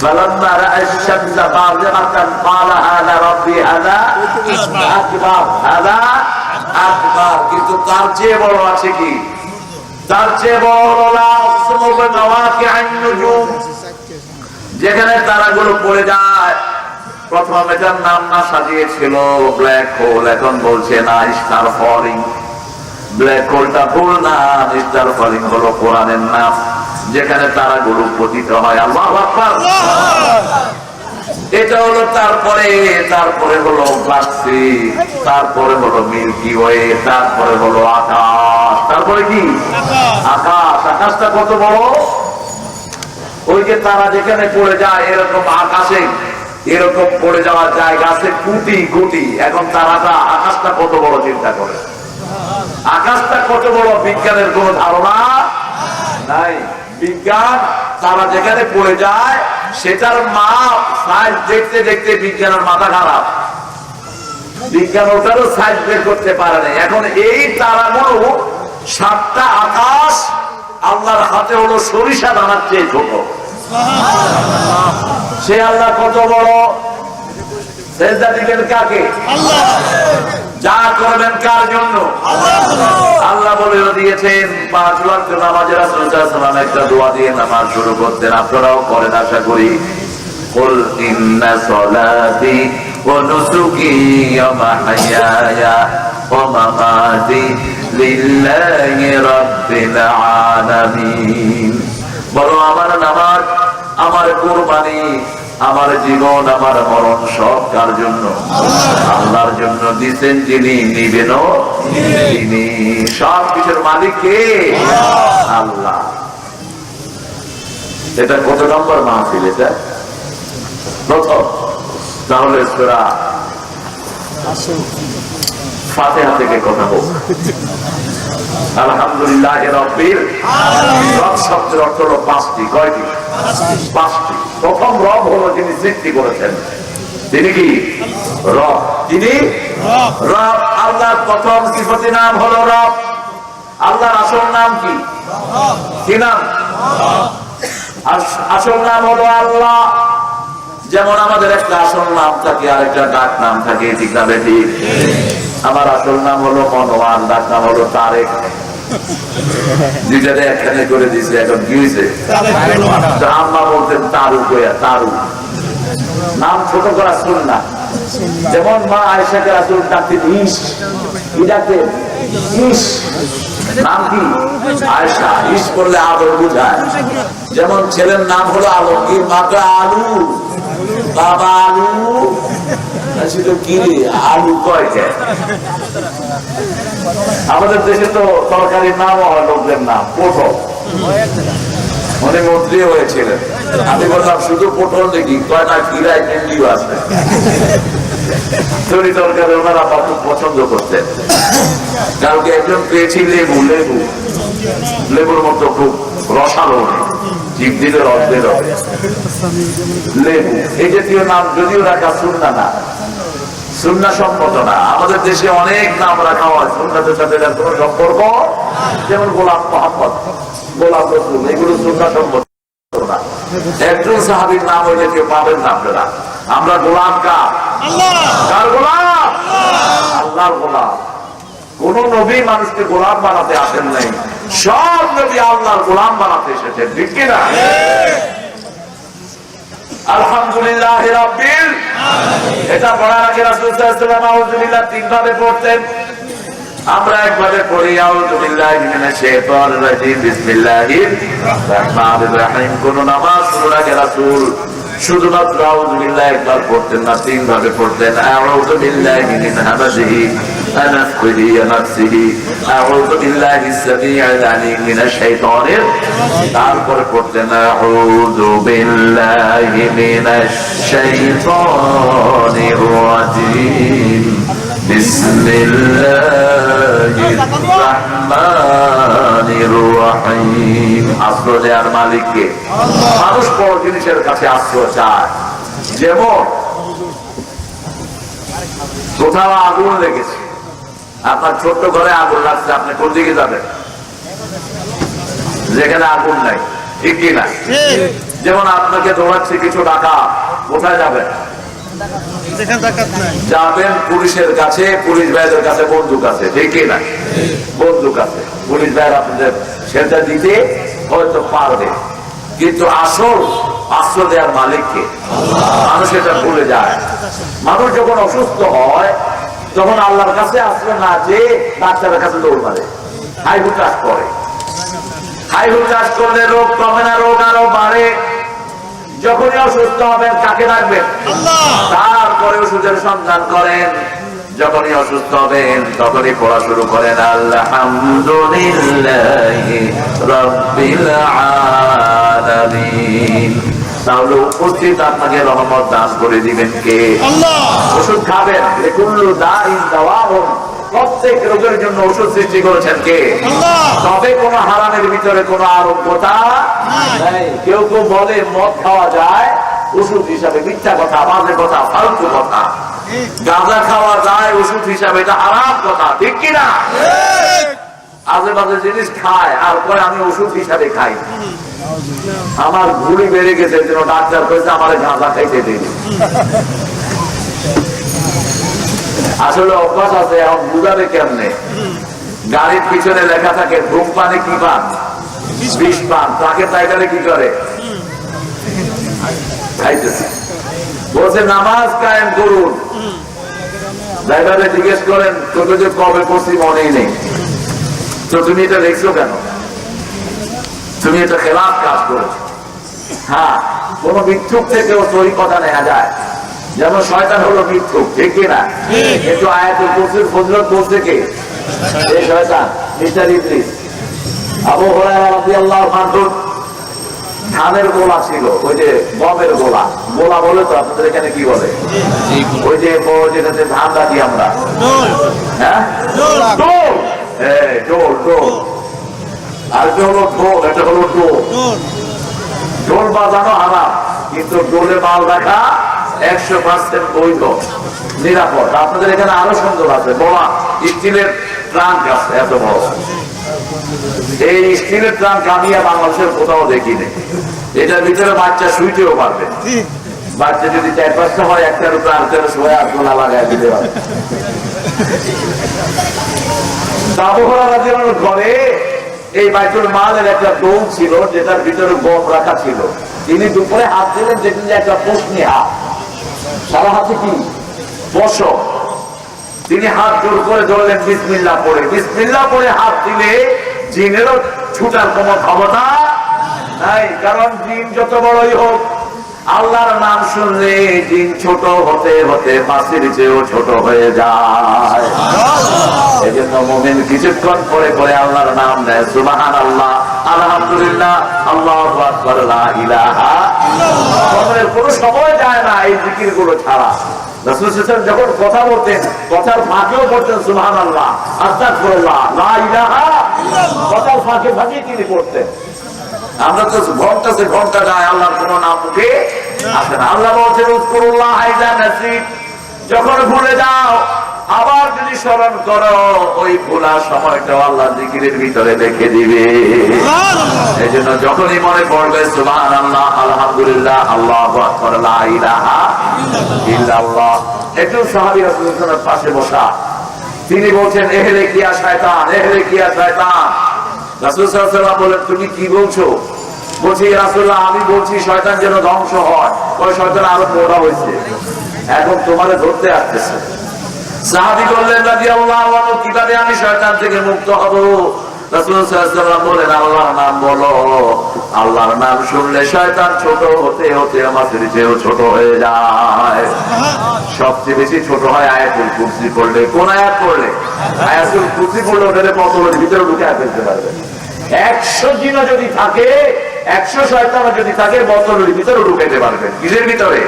فلما رأى الشمس بازغة قال هذا ربي هذا أكبر هذا أكبر। কিন্তু তার চেয়ে বড় আছে কি? তার চেয়ে বড় হলো যেখানে তারাগুলো পড়ে যায়। প্রথম এটার নাম না সাজিয়েছিল ব্ল্যাক হোল, এখন বলছে না স্টার ফলিং। ব্ল্যাক হোলটা ভুল না, স্টার ফলিং হলো কোরআনের নাম, যেখানে তারাগুলো পতিত হয়। আল্লাহু আকবার। এটা হলো তারপরে হলো গ্যালাক্সি, তারপরে হলো মিল্কি ওয়ে, তারপরে হলো আকাশ। তারপরে কি? আকাশ। আকাশটা কত বড়? ওই যে তারা যেখানে পড়ে যায় এরকম আকাশে এরকম পড়ে যাওয়ার জায়গা আছে কোটি কোটি। এখন তারাটা আকাশটা কত বড় চিন্তা করে, আকাশটা কত বড় বিজ্ঞানের কোন ধারণা নাই। বিজ্ঞান তারা যেখানে পড়ে যায় সেটার মাপ সাইজ দেখতে দেখতে বিজ্ঞানের মাথা খারাপ, বিজ্ঞান ওটারও সাইজ বের করতে পারে না। এখন এই তারাগুলো 7টা আকাশ আল্লাহর হাতে হলো সরিষা দানার চেয়ে ছোট। সে আল্লাহ কত বড়, সেজদা দিবেন কাকে? যা করবেন কার জন্য? আল্লাহ বলে দিয়েছেন 5 ওয়াক্ত নামাজের রাসূল সাল্লাল্লাহু আলাইহি ওয়াসাল্লাম একটা দোয়া দিয়ে নামাজ শুরু করতেন, আপনারাও করেন আশা করি। কুল ইন্না সলাতি ওয়া নুসুকি ওয়া মাহইয়ায়া ওয়া মামাতি লিল্লাহি রাব্বিল আলামিন। বলো আমার নামাজ, আমার কুরবানি, আমার জীবন, আমার মরণ সব কার জন্য? আল্লাহর জন্য দিচ্ছেন যিনি, নিবেনও তিনি। সব কিছুর মালিক কে? আল্লাহ। এটা কত নম্বর মাহফিল? এটা প্রথম। তাহলে সূরা ফাতিহা থেকে কথা বল। আলহামদুলিল্লাহ রাব্বিল আলামিন। রব শব্দের অর্থ হলো 5টি। কয়টি? 5টি। প্রথম রব হলো যিনি সৃষ্টি করেছেন, তিনি কি? রব। তিনি রব। আল্লাহর প্রথম সিফাতি নাম হলো রব। আল্লাহর আসল নাম কি? কি নাম? আসল নাম হলো আল্লাহ। যেমন আমাদের একটা আসল নাম থাকে আর একটা ডাক নাম থাকে, ঠিক না বেঠিক? আমার আসল নাম হলো মনোয়ার, ডাক নাম হলো তারেক। দুইটাতে একখানে করে দিয়েছে। এখন কি হয়েছে? আম্মা বলতেন তারু কইয়া, তারু। নাম ছোট করা সুন্নাহ। যেমন মা আয়েশাকে রাসূল ডাকতেন ইস, কি ডাকতেন? ইস। নাম কি? আয়েশা। ইস করলে আদর বুঝায়। যেমন ছেলের নাম হলো আলমগীর, মাকে আলু, বাবা আলু। কি আলু কয়টা? আমাদের দেশে তো তরকারির নামও হয় লোকদের নাম পটল। উনি মন্ত্রী হয়েছিলেন। আমি বললাম শুধু পটল দেখি, কয় না কিরায় ভেন্ডিও আছে। তরি তরকারি ওনারা খুব পছন্দ করতেন। কালকে একজন পেয়েছি লেবু, লেবু, লেবুর মতো খুব রসালো, জীব দিলে রস বের হবে। লেবু এই জাতীয় নাম যদিও রাখা সুন্নাহ না, সুন্নাহ সম্মত না। আমাদের দেশে অনেক নাম রাখা হয় সুন্নাতের সাথে যার কোনো সম্পর্ক। যেমন গোলাম মোহাম্মদ, গোলাম রসুল, এগুলো সুন্নাহ সম্মত না। একজন সাহাবীর নাম ওই জাতীয় পাবেন না আপনারা। আমরা গোলাম কার? কার গোলাম? আল্লাহর গোলাম। কোন নবী মানুষকে গোলাম বানাতে আসেন নাই, সব নবী আল্লাহর গোলাম বানাতে এসেছেন, ঠিক কিনা? আলহামদুলিল্লাহ রাব্বিল আলামিন। এটা পড়ার আগে রাসূল সাল্লাল্লাহু আলাইহি ওয়াসাল্লাম আউযুবিল্লাহ 3 ভাবে পড়তেন। আমরা একভাবে পড়ি আউযুবিল্লাহি মিনাশ শাইতানির রাজিম, বিসমিল্লাহির রহমানির রহিম। কোন নামাজ শুরুর আগে রাসূল শুধুমাত্র আউযুবিল্লাহ একবার পড়তেন না, 3 ভাবে পড়তেন। আউযুবিল্লাহি মিন হামাযিহি ونفخه ونفسه أعوذ بالله السميع العليم من الشيطان তারপরে পড়তেন أعوذ بالله من الشيطان الرجيم بسم الله الرحمن الرحيم। আশ্রয় দেওয়ার মালিক কে? মানুষ বড় জিনিসের কাছে আশ্রয় চায়। যেমন কোথাও আগুন লেগেছে, আপনার ছোট্ট ঘরে আগুন লাগছে, আপনি কোন দিকে যাবেন? যেখানে আগুন নাই, ঠিক কিনা? যেমন আপনাকে দৌড়াচ্ছে কিছু টাকা, কোথায় যাবেন? যাবেন পুলিশের কাছে, পুলিশ ভাইদের কাছে বন্দুক আছে, ঠিক কিনা? বন্দুক আছে, পুলিশ ভাইয়ের আপনাদের সেটা দিতে হয়তো পারবে, কিন্তু আসল আশ্রয় দেওয়ার মালিককে মানুষ এটা ভুলে যায়। মানুষ যখন অসুস্থ হয় তখন আল্লাহর কাছে আশ্রয় না চেয়ে ডাক্তারের কাছে দৌড় মারে, হাই হুতাশ করে। হাই হুতাশ করলে রোগ কমে না, রোগ আরো বাড়ে। যখনই অসুস্থ হবেন কাকে রাখবেন? তারপরে ওষুধের সন্ধান করেন। যখনই অসুস্থ হবেন তখনই পড়া শুরু করেন আলহামদুলিল্লাহি রাব্বিল আলামিন। তাহলে উপস্থিত আপনাকে রহমত দান করে দিবেন কে? ওষুধ খাবেন, লিকুল্লু দাইন দাওয়াউন, প্রত্যেক রোগের জন্য ওষুধ সৃষ্টি করেছেন কে? তবে কোন হারামের ভিতরে কোন আরোগ্যতা নাই। কেউ কেউ বলে মদ খাওয়া যায় ওষুধ হিসাবে, মিথ্যা কথা, বাজে কথা, ফালতু কথা। গাঁজা খাওয়া যায় ওষুধ হিসাবে, এটা হারাম কথা, ঠিক কিনা? আজে বাজে জিনিস খায় আর পরে আমি ওষুধ হিসাবে খাই। আমার ঘুড়ি বেড়ে গেছে, যেন ডাক্তার কইছে আমার গাঁজা খাইতে দিন। আসলে অভ্যাস আছে, এখন বুঝাবে কেমনে? গাড়ির পিছনে লেখা থাকে ধূমপানে কি পান? বিষ পান। তাকে টাইটারে কি করে? খাইতেছে। বলছে নামাজ কায়েম করুন। ড্রাইভারে জিজ্ঞেস করেন তোকে যে কবে পড়ছি মনেই নেই, তো তুমি এটা দেখছো কেন? তুমি এটা খেলাফ কাজ করেছো। হ্যাঁ, কোন মিথ্যুক থেকেও সহি কথা নেওয়া যায়, যেমন শয়তান হলো মিথ্যুক, ঠিক কিনা? কিন্তু আয়াতুল কুরসির ফজিলত বলছে কে? এই শয়তান, মিস্টার ইবলিস। আবু হুরায়রা রাদিয়াল্লাহু আনহু ধানের গোলা ছিল, ওই যে গমের গোলা, গোলা বলে তো আপনাদের এখানে কি বলে? ওই যে যেটাতে ধান রাখি আমরা, হ্যাঁ, ডোল। ডোল ডোল, আর এটা হলো ঢোল, এটা হলো ডোল। ঢোল বাজানো হারাম, কিন্তু ডোলে মাল রাখা 100% বৈধ, নিরাপদ। আপনাদের এখানে আরো সুন্দর আছে, বড় স্টিলের ট্রাঙ্ক আছে, এত বড়। এই স্টিলের ট্রাঙ্ক আমি বাংলাদেশের কোথাও দেখিনি। এটার ভিতরে বাচ্চা শুইতেও পারবে। বাচ্চা যদি 4-5টা হয়, একটার উপরে আরেকটার শোয়ে আর গোলা লাগায় দিতে পারবে। আবু হুরায়রা রাদিয়াল্লাহু আনহু ঘরে এই বাইতুল মালের একটা ডোম ছিল, যেটার ভিতরে গম রাখা ছিল। তিনি দুপুরে হাত দিলেন, দেখলেন যে একটা পশমি হাত, সারা হাতে কি পশম। তিনি হাত জোর করে ধরলেন বিসমিল্লাহ পড়ে। বিসমিল্লাহ পড়ে হাত দিলে জিনেরও ছুটার কোনো ক্ষমতা নাই, কারণ জিন যত বড়ই হোক, আল্লাহর নাম শুনলে জিন ছোট হতে হতে মাছির চেয়েও ছোট হয়ে যায়। এই জন্য মুমিন কিছুক্ষণ পরে পরে আল্লাহর নাম নেয়, সুবহানাল্লাহ, আলহামদুলিল্লাহ, আল্লাহু আকবার, লা ইলাহা ইল্লাল্লাহ। কোনো সময় যায় না এই জিকির গুলো ছাড়া। রাসূল সাল্লাল্লাহু আলাইহি ওয়াসাল্লাম যখন কথা বলতেন, কথার ফাঁকেও পড়তেন সুবহানাল্লাহ, আস্তাগফিরুল্লাহ, লা ইলাহা ইল্লাল্লাহ। কথার ফাঁকে ফাঁকে তিনি পড়তেন। আমরা তো ঘন্টা যায়, আল্লাহর কোন নাম মুখে আসে না। আল্লাহ বলছেন উযকুরুল্লাহ ইযা নাসিত, যখন ভুলে যাও আবার যদি স্মরণ করো, ওই ভুলা সময়টাও আল্লাহ জিকিরের ভিতরে রেখে দিবে। এই জন্য যখনই মনে পড়বে সুবহানাল্লাহ, আলহামদুলিল্লাহ, আল্লাহু আকবার, লা ইলাহা ইল্লাল্লাহ। একটু সাহাবী রাসূলুল্লাহর পাশে বসা, তিনি বলছেন এহলে কিয়া শয়তান, এহলে কিয়া শয়তান। রাসূল সাল্লাল্লাহু আলাইহি ওয়াসাল্লাম বলেন তুমি কি বলছো? বলছি রাসূলুল্লাহ, আমি বলছি শয়তান যেন ধ্বংস হয়। ওই শয়তান আরো বড় হয়েছে, এখন তোমারে ধরতে আসতেছে। সাহাবী বললেন রাদিয়াল্লাহু আনহু, কিভাবে আমি শয়তান থেকে মুক্ত হব? রাসূল সাল্লাল্লাহু আলাইহি ওয়াসাল্লাম বলেন আল্লাহর নাম বলো। আল্লাহর নাম শুনলে শয়তান ছোট হতে হতে আমাদের চেয়েও ছোট হয়ে যায়। সবচেয়ে বেশি ছোট হয় আয়াতুল কুরসি পড়লে। কোন আয়াত পড়লে? আয়াতুল কুরসি পড়লে ওদের বোতলের ভিতরে ঢুকে ফেলতে পারবে। 100 জিনা যদি থাকে, 100 শয়তান যদি থাকে, বোতলের ভিতরে ঢুকাইতে পারবে। কিসের ভিতরে?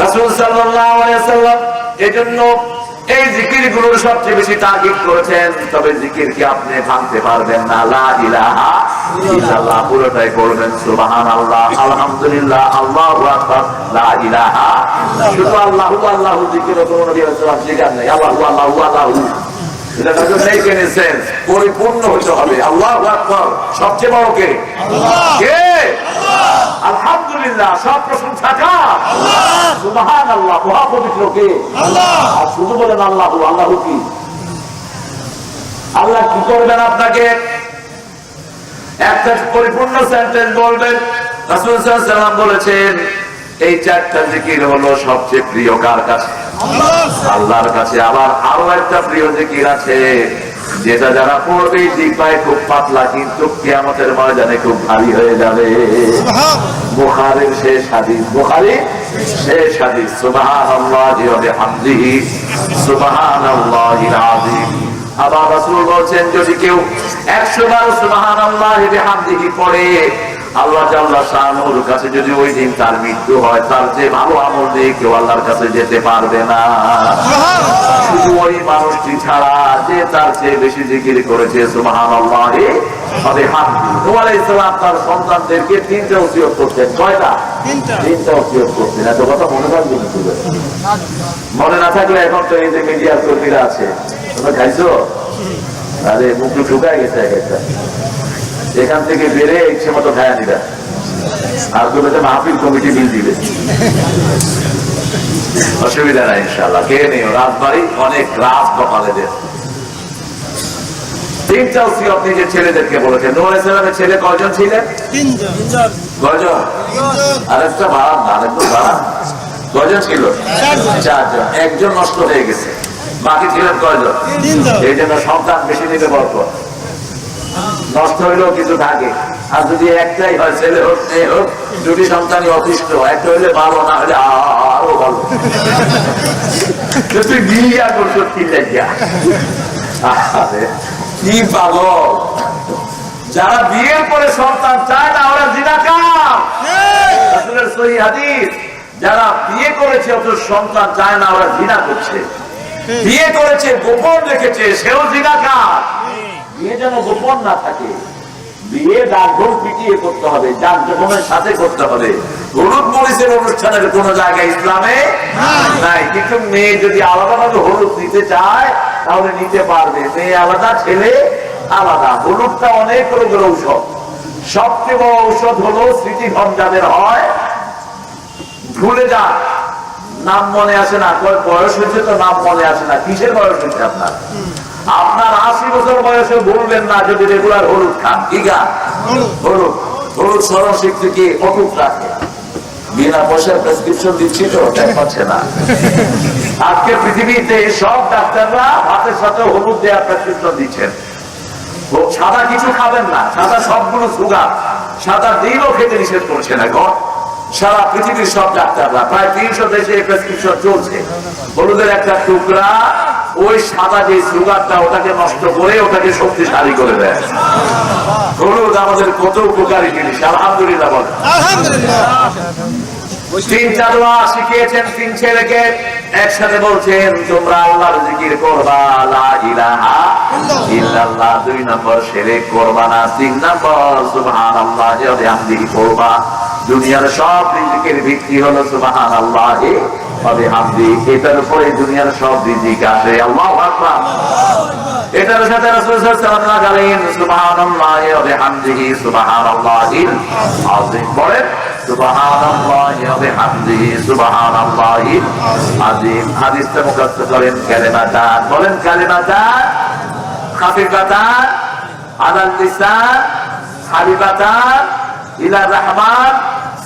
রাসূল সাল্লাল্লাহু আলাইহি ওয়াসাল্লাম এজন্য এই জিকিরগুলোর সবচেয়ে বেশি তাকিদ করেছেন। তবে জিকির কি আপনি ভাঙতে পারবেন না। লা ইলাহা ইল্লাল্লাহ পুরোটাই পড়বেন, সুবহানাল্লাহ, আলহামদুলিল্লাহ, আল্লাহু আকবার, লা ইলাহা। শুধু আল্লাহু আল্লাহু জিকির কোনো নবী রাসূল জিকির নাই। আল্লাহু আল্লাহু আল্লাহু, এটা তো মেকেন সেন্স, পরিপূর্ণ হতে হবে। আল্লাহু আকবার সবচেয়ে বড় কে? আল্লাহ। কে? আল্লাহ। আলহামদুলিল্লাহ সব প্রশংসা কার? আল্লাহ। সুবহানাল্লাহ মহাপবিত্র কে? আল্লাহ। আর শুধু বলেন আল্লাহু, আল্লাহু কি? আল্লাহ কি করবেন আপনাকে? একটা পরিপূর্ণ সেন্টেন্স বলবেন। রাসূল সাল্লাল্লাহু আলাইহি ওয়াসাল্লাম বলেছেন এই 4টা জিকির হলো সবচেয়ে প্রিয় কার কাছে? আল্লাহর কাছে। আবার আরো একটা প্রিয় জিকির আছে, যেটা যারা পড়বে জিহ্বায় খুব পাতলা, কিন্তু কিয়ামতের ময়দানে খুব ভারী হয়ে যাবে। বুখারীর শেষ হাদিস, বুখারীর শেষ হাদিস, সুবহানাল্লাহি ওয়া বিহামদিহি, সুবহানাল্লাহিল আযীম, আবার রাসূল বলেন যদি কেউ 100 বার সুবহানাল্লাহি বিহামদিহি পড়ে আল্লাহ জাল্লা শানুর কাছে যদি ওই দিন তার মৃত্যু হয় তার যে ভালো আমল দিয়ে কেউ আল্লাহর কাছে যেতে পারবে না, শুধু ওই মানুষটি ছাড়া যে তার চেয়ে বেশি জিকির করেছে সুবহানাল্লাহি ওয়া বিহামদিহি। নূহ আলাইহিস সালাম তার সন্তানদেরকে 3টা ওসিয়ত করতেন। কয়টা? 3টা ওসিয়ত করতেন। এত কথা মনে রাখবেন কিন্তু, মনে না থাকলে এখন তো এই যে মিডিয়ার কর্মীরা আছে, তোমরা খাইছো? আরে মুখ ঢুকায় গেছে এক একটা, এখান থেকে বেড়ে ইচ্ছে মতো খায়া দিবে, আর তোদের মাহফিল কমিটি বিল দিবে, অসুবিধা নাই ইনশাআল্লাহ। কে নিও রাজবাড়ি অনেক রাত কপালেদের। 3টা ওসিয়ত নিজের ছেলেদেরকে বলেছেন। নূহ আলাইহিস সালামের ছেলে কয়জন ছিলেন? 3জন। কয়জন? আরেকটা বাড়ান না, আরেকটু বাড়ান। কয়জন ছিল? 4জন। একজন নষ্ট হয়ে গেছে, বাকি ছিলেন কয়জন? 3জন। এই জন্য সন্তান বেশি নিতে বরকত, নষ্ট হইলেও কিছু থাকে। আর যদি একটাই হয়, ছেলে হোক মেয়ে হোক, দুটি সন্তানই অতিষ্ঠ, একটা হইলে ভালো, না হলে আরো ভালো। তুই বিয়া করছো কি লাগিয়া? কি পাগল! যারা বিয়ের পরে সন্তান চায় না ওরা জিনাকার। রাসূলের সহিহ হাদিস, যারা বিয়ে করেছে অথচ সন্তান চায় না ওরা জিনা করছে। বিয়ে করেছে গোপন রেখেছে সেও জিনাকার। বিয়ে যেন গোপন না থাকে, বিয়ে ডাকঢোল পিটিয়ে করতে হবে, জাঁকজমকের সাথে করতে হবে। হলুদ মরিচের অনুষ্ঠানের কোন জায়গায় ইসলামে নাই। কিন্তু মেয়ে যদি আলাদাভাবে হলুদ নিতে চায় তাহলে নিতে পারবে, মেয়ে আলাদা ছেলে আলাদা। হলুদটা অনেক রোগের ঔষধ, সবচেয়ে বড় ঔষধ হলো স্মৃতিভ্রম যাদের হয়, ভুলে যান, নাম মনে আসে না, বয়স হয়েছে তো নাম মনে আসে না। কিসের বয়স হয়েছে আপনার? আপনার 80 বছর বয়সে ভুলবেন না যদি রেগুলার হলুদ খান। কি খান? হলুদ। হলুদ স্মরণ শক্তিকে অটুট রাখে। বিনা পয়সার প্রেসক্রিপশন দিচ্ছি তো পাচ্ছে না। আজকে পৃথিবীতে সব ডাক্তাররা ভাতের সাথে হলুদ দেওয়ার প্রেসক্রিপশন দিচ্ছেন। সাদা কিছু খাবেন না, সাদা সবগুলো সুগার, সাদা ডিমও খেতে নিষেধ করছেন এখন সারা পৃথিবীর সব ডাক্তাররা। প্রায় 300 দেশে প্রেসক্রিপশন চলছে। হলুদের একটা টুকরা ওই সাদা যে সুগারটা ওটাকে নষ্ট করে ওটাকে শক্তিশালী করে দেয়। হলুদ আমাদের কত উপকারী জিনিস, আলহামদুলিল্লাহ বলেন। তিনটা দোয়া শিখিয়েছেন 3 ছেলেকে, একসাথে বলছেন তোমরা আল্লাহর জিকির করবা, লা ইলাহা ইল্লাল্লাহ। 2 নম্বর শিরক করবা না। 3 নম্বর সুবহানাল্লাহি ওয়া বিহামদিহি করবা। দুনিয়ার সব রিজিকের ভিত্তি হলো সুবহানাল্লাহি ওয়া বিহামদিহি। এটার উপরে দুনিয়ার সব রিজিক আসে। আল্লাহু আকবার। এটার সাথে রাসূল সাল্লাল্লাহু আলাইহি ওয়াসাল্লাম বলেন সুবহানাল্লাহি ওয়া বিহামদিহি সুবহানাল্লাহিল আযীম। বলেন সুবহানাল্লাহি ওয়া বিহামদিহি সুবহানাল্লাহিল আযীম। হাদিসটা মুখস্থ করেন কালিমাতান। বলেন কালিমাতান খাফিফাতান আলাল লিসান হাবিবাতান ইলা রাহমান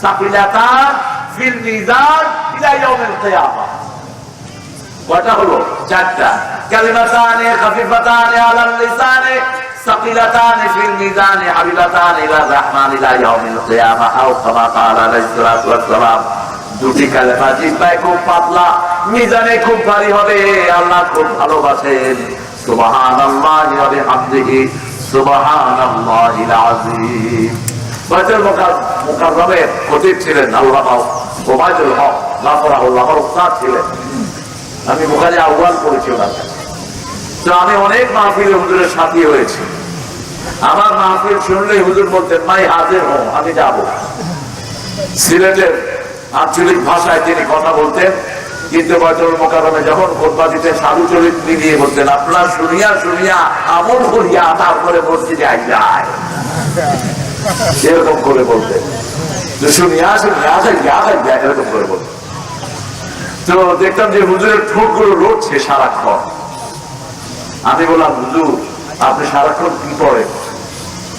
সাকিলাতান ফিল মিজান ইলা ইয়াউমিল কিয়ামা। কয়টা হলো? 4টা। কালিমাতানে খাফিফাতানে আলাল লিসানে সাকিলাতানে ফিল মিজানে হাবিবাতানে ইলা রাহমান ইলা ইয়াউমিল কিয়ামা। আও কামা ক্বালা আলাইহিস সালাতু ওয়াস সালাম। 2টি কালেমা জিহ্বায় খুব পাতলা, মিজানে খুব ভারী হবে। আল্লাহ খুব ভালোবাসেন। সুবহানাল্লাহি ওয়া বিহামদিহি সুবহানাল্লাহিল আযীম। বাইতুল মুকাররমের খতিব ছিলেন আল্লামা ওবায়দুল হক গাফরাহুল্লাহ, উস্তাদ ছিলেন। আমি বুখারী আউয়াল পড়েছি ওনার কাছে। তো আমি অনেক মাহফিলে হুজুরের সাথী হয়েছি। আমার মাহফিল শুনলেই হুজুর বলতেন মাই হাজির হও, আমি যাব। সিলেটের আঞ্চলিক ভাষায় তিনি কথা বলতেন, কিন্তু বাইতুল মুকাররমে যখন খুতবা দিতেন সাধু চরিত্র নিয়ে বলতেন আপনার শুনিয়া শুনিয়া আমল করিয়া তারপরে মসজিদে যায়, এরকম করে বলতেন। শুনিয়া শুনিয়া যায় এরকম করে বলতেন। তো দেখতাম যে হুজুরের ঠোঁট গুলো লড়ছে সারাক্ষণ। আমি বললাম হুজুর আপনি সারাক্ষণ কি পড়েন?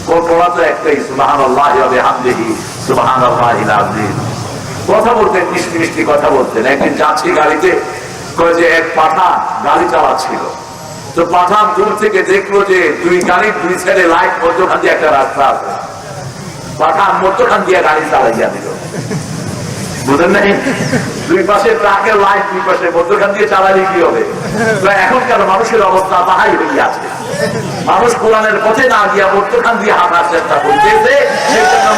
কোন পড়া তো একটাই, সুবহানাল্লাহি ওয়া বিহামদিহি সুবহানাল্লাহিল আযীম। কথা বলতেন, মিষ্টি মিষ্টি কথা বলতেন। একদিন যাচ্ছি গাড়িতে, কয়ে যে এক পাঠান গাড়ি চালাচ্ছিল। তো পাঠান দূর থেকে দেখলো যে 2 গাড়ির 2 সাইডে লাইট, মধ্যখান দিয়ে একটা রাস্তা আছে। পাঠান মধ্যখান দিয়ে গাড়ি চালাইয়া দিল। বুঝেন নাই? দুই পাশে ট্রাকের লাইন, দুই পাশে মধ্যখান দিয়ে চালালে কি হবে? এখনকার মানুষের অবস্থা তাহাই হয়ে আছে। মানুষ কোরআনের পথে না গিয়া মধ্যখান দিয়ে হাঁটার চেষ্টা করতেছে,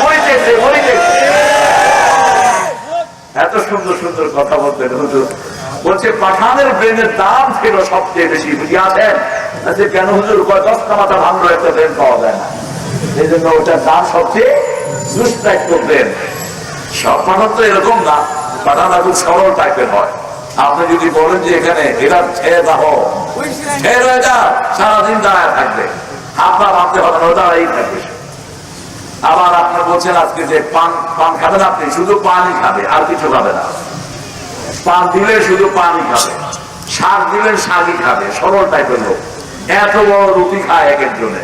মরিতেছে মরিতেছে। এত সুন্দর সুন্দর কথা বলতেন হুজুর। বলছে পাঠানের ব্রেনের দাম ছিল সবচেয়ে বেশি, বুঝিয়াছেন? কেন হুজুর? 10টা মাথা ভাঙলো, একটা ব্রেন পাওয়া যায় না, এই জন্য ওটার দাম সবচেয়ে দুষ্প্রাপ্য ব্রেন। সব পাঠান তো এরকম না, পাঠানরা খুব সরল টাইপের হয়। আপনি যদি বলেন যে এখানে এরা ছেড়ে দাও, সারাদিন দাঁড়ায় থাকবে, আপনার ভাবতে হবে না, দাঁড়াই থাকবে। আবার আপনি বলছেন আজকে যে পান খাবেন, আপনি শুধু পানি খাবে, আর কিছু খাবে না। পান দিলে শুধু পানি খাবে, শাক দিলে শাকই খাবে, সরল টাইপের লোক। এত বড় রুটি খায় এক একজনে,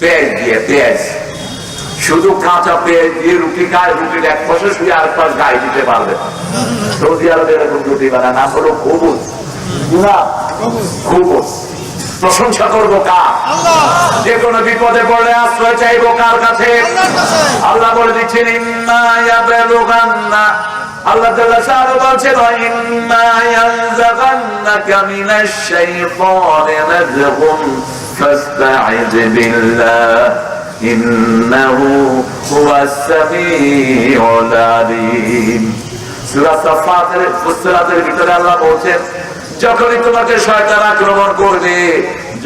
পেঁয়াজ দিয়ে, পেঁয়াজ শুধু কাঁচা পেঁয়াজ দিয়ে রুটি খায়, রুটির এক পাশে শুয়ে আর পাশ গায়ে দিতে পারবে না। সৌদি আরবে এরকম রুটি বানায়, নাম হলো খুবুজ। খুবুজ। প্রশংসা করবো কার? যে কোনো বিপদে পড়লে আশ্রয় চাইবো কার কাছে? আল্লাহ বলে দিচ্ছেন ইম্মা ইয়াবলুগান্না, আল্লাহ তাআলা শাহ বলছেন ইম্মা ইয়ানজাগান্নাকা মিনাশ শাইতানি নাযগুন ফাসতাইয বিল্লাহ ইন্নাহু হুয়াস সামিউল আলীম। সূরা সাফাতের ফুসসিলাতের ভিতরে আল্লাহ বলছেন যখনই তোমাকে শয়তান আক্রমণ করবে,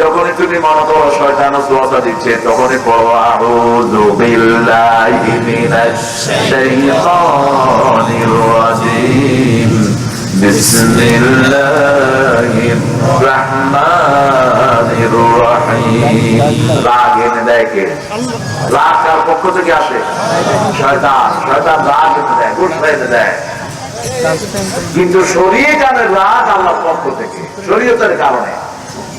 যখনই তুমি মনে করো শয়তান ওয়াসওয়াসা দিচ্ছে, তখনই পড়ো আউযু বিল্লাহি মিনাশ শাইতানির রাজীম বিসমিল্লাহির রাহমানির রহিম। রাগ এনে দেয় কে? রাগ কার পক্ষ থেকে আসে? শয়তান। শয়তান রাগ এনে দেয়, গুসা এনে দেয়। কিন্তু শরীয়তের রাগ আল্লাহর পক্ষ থেকে, শরীয়তের কারণে।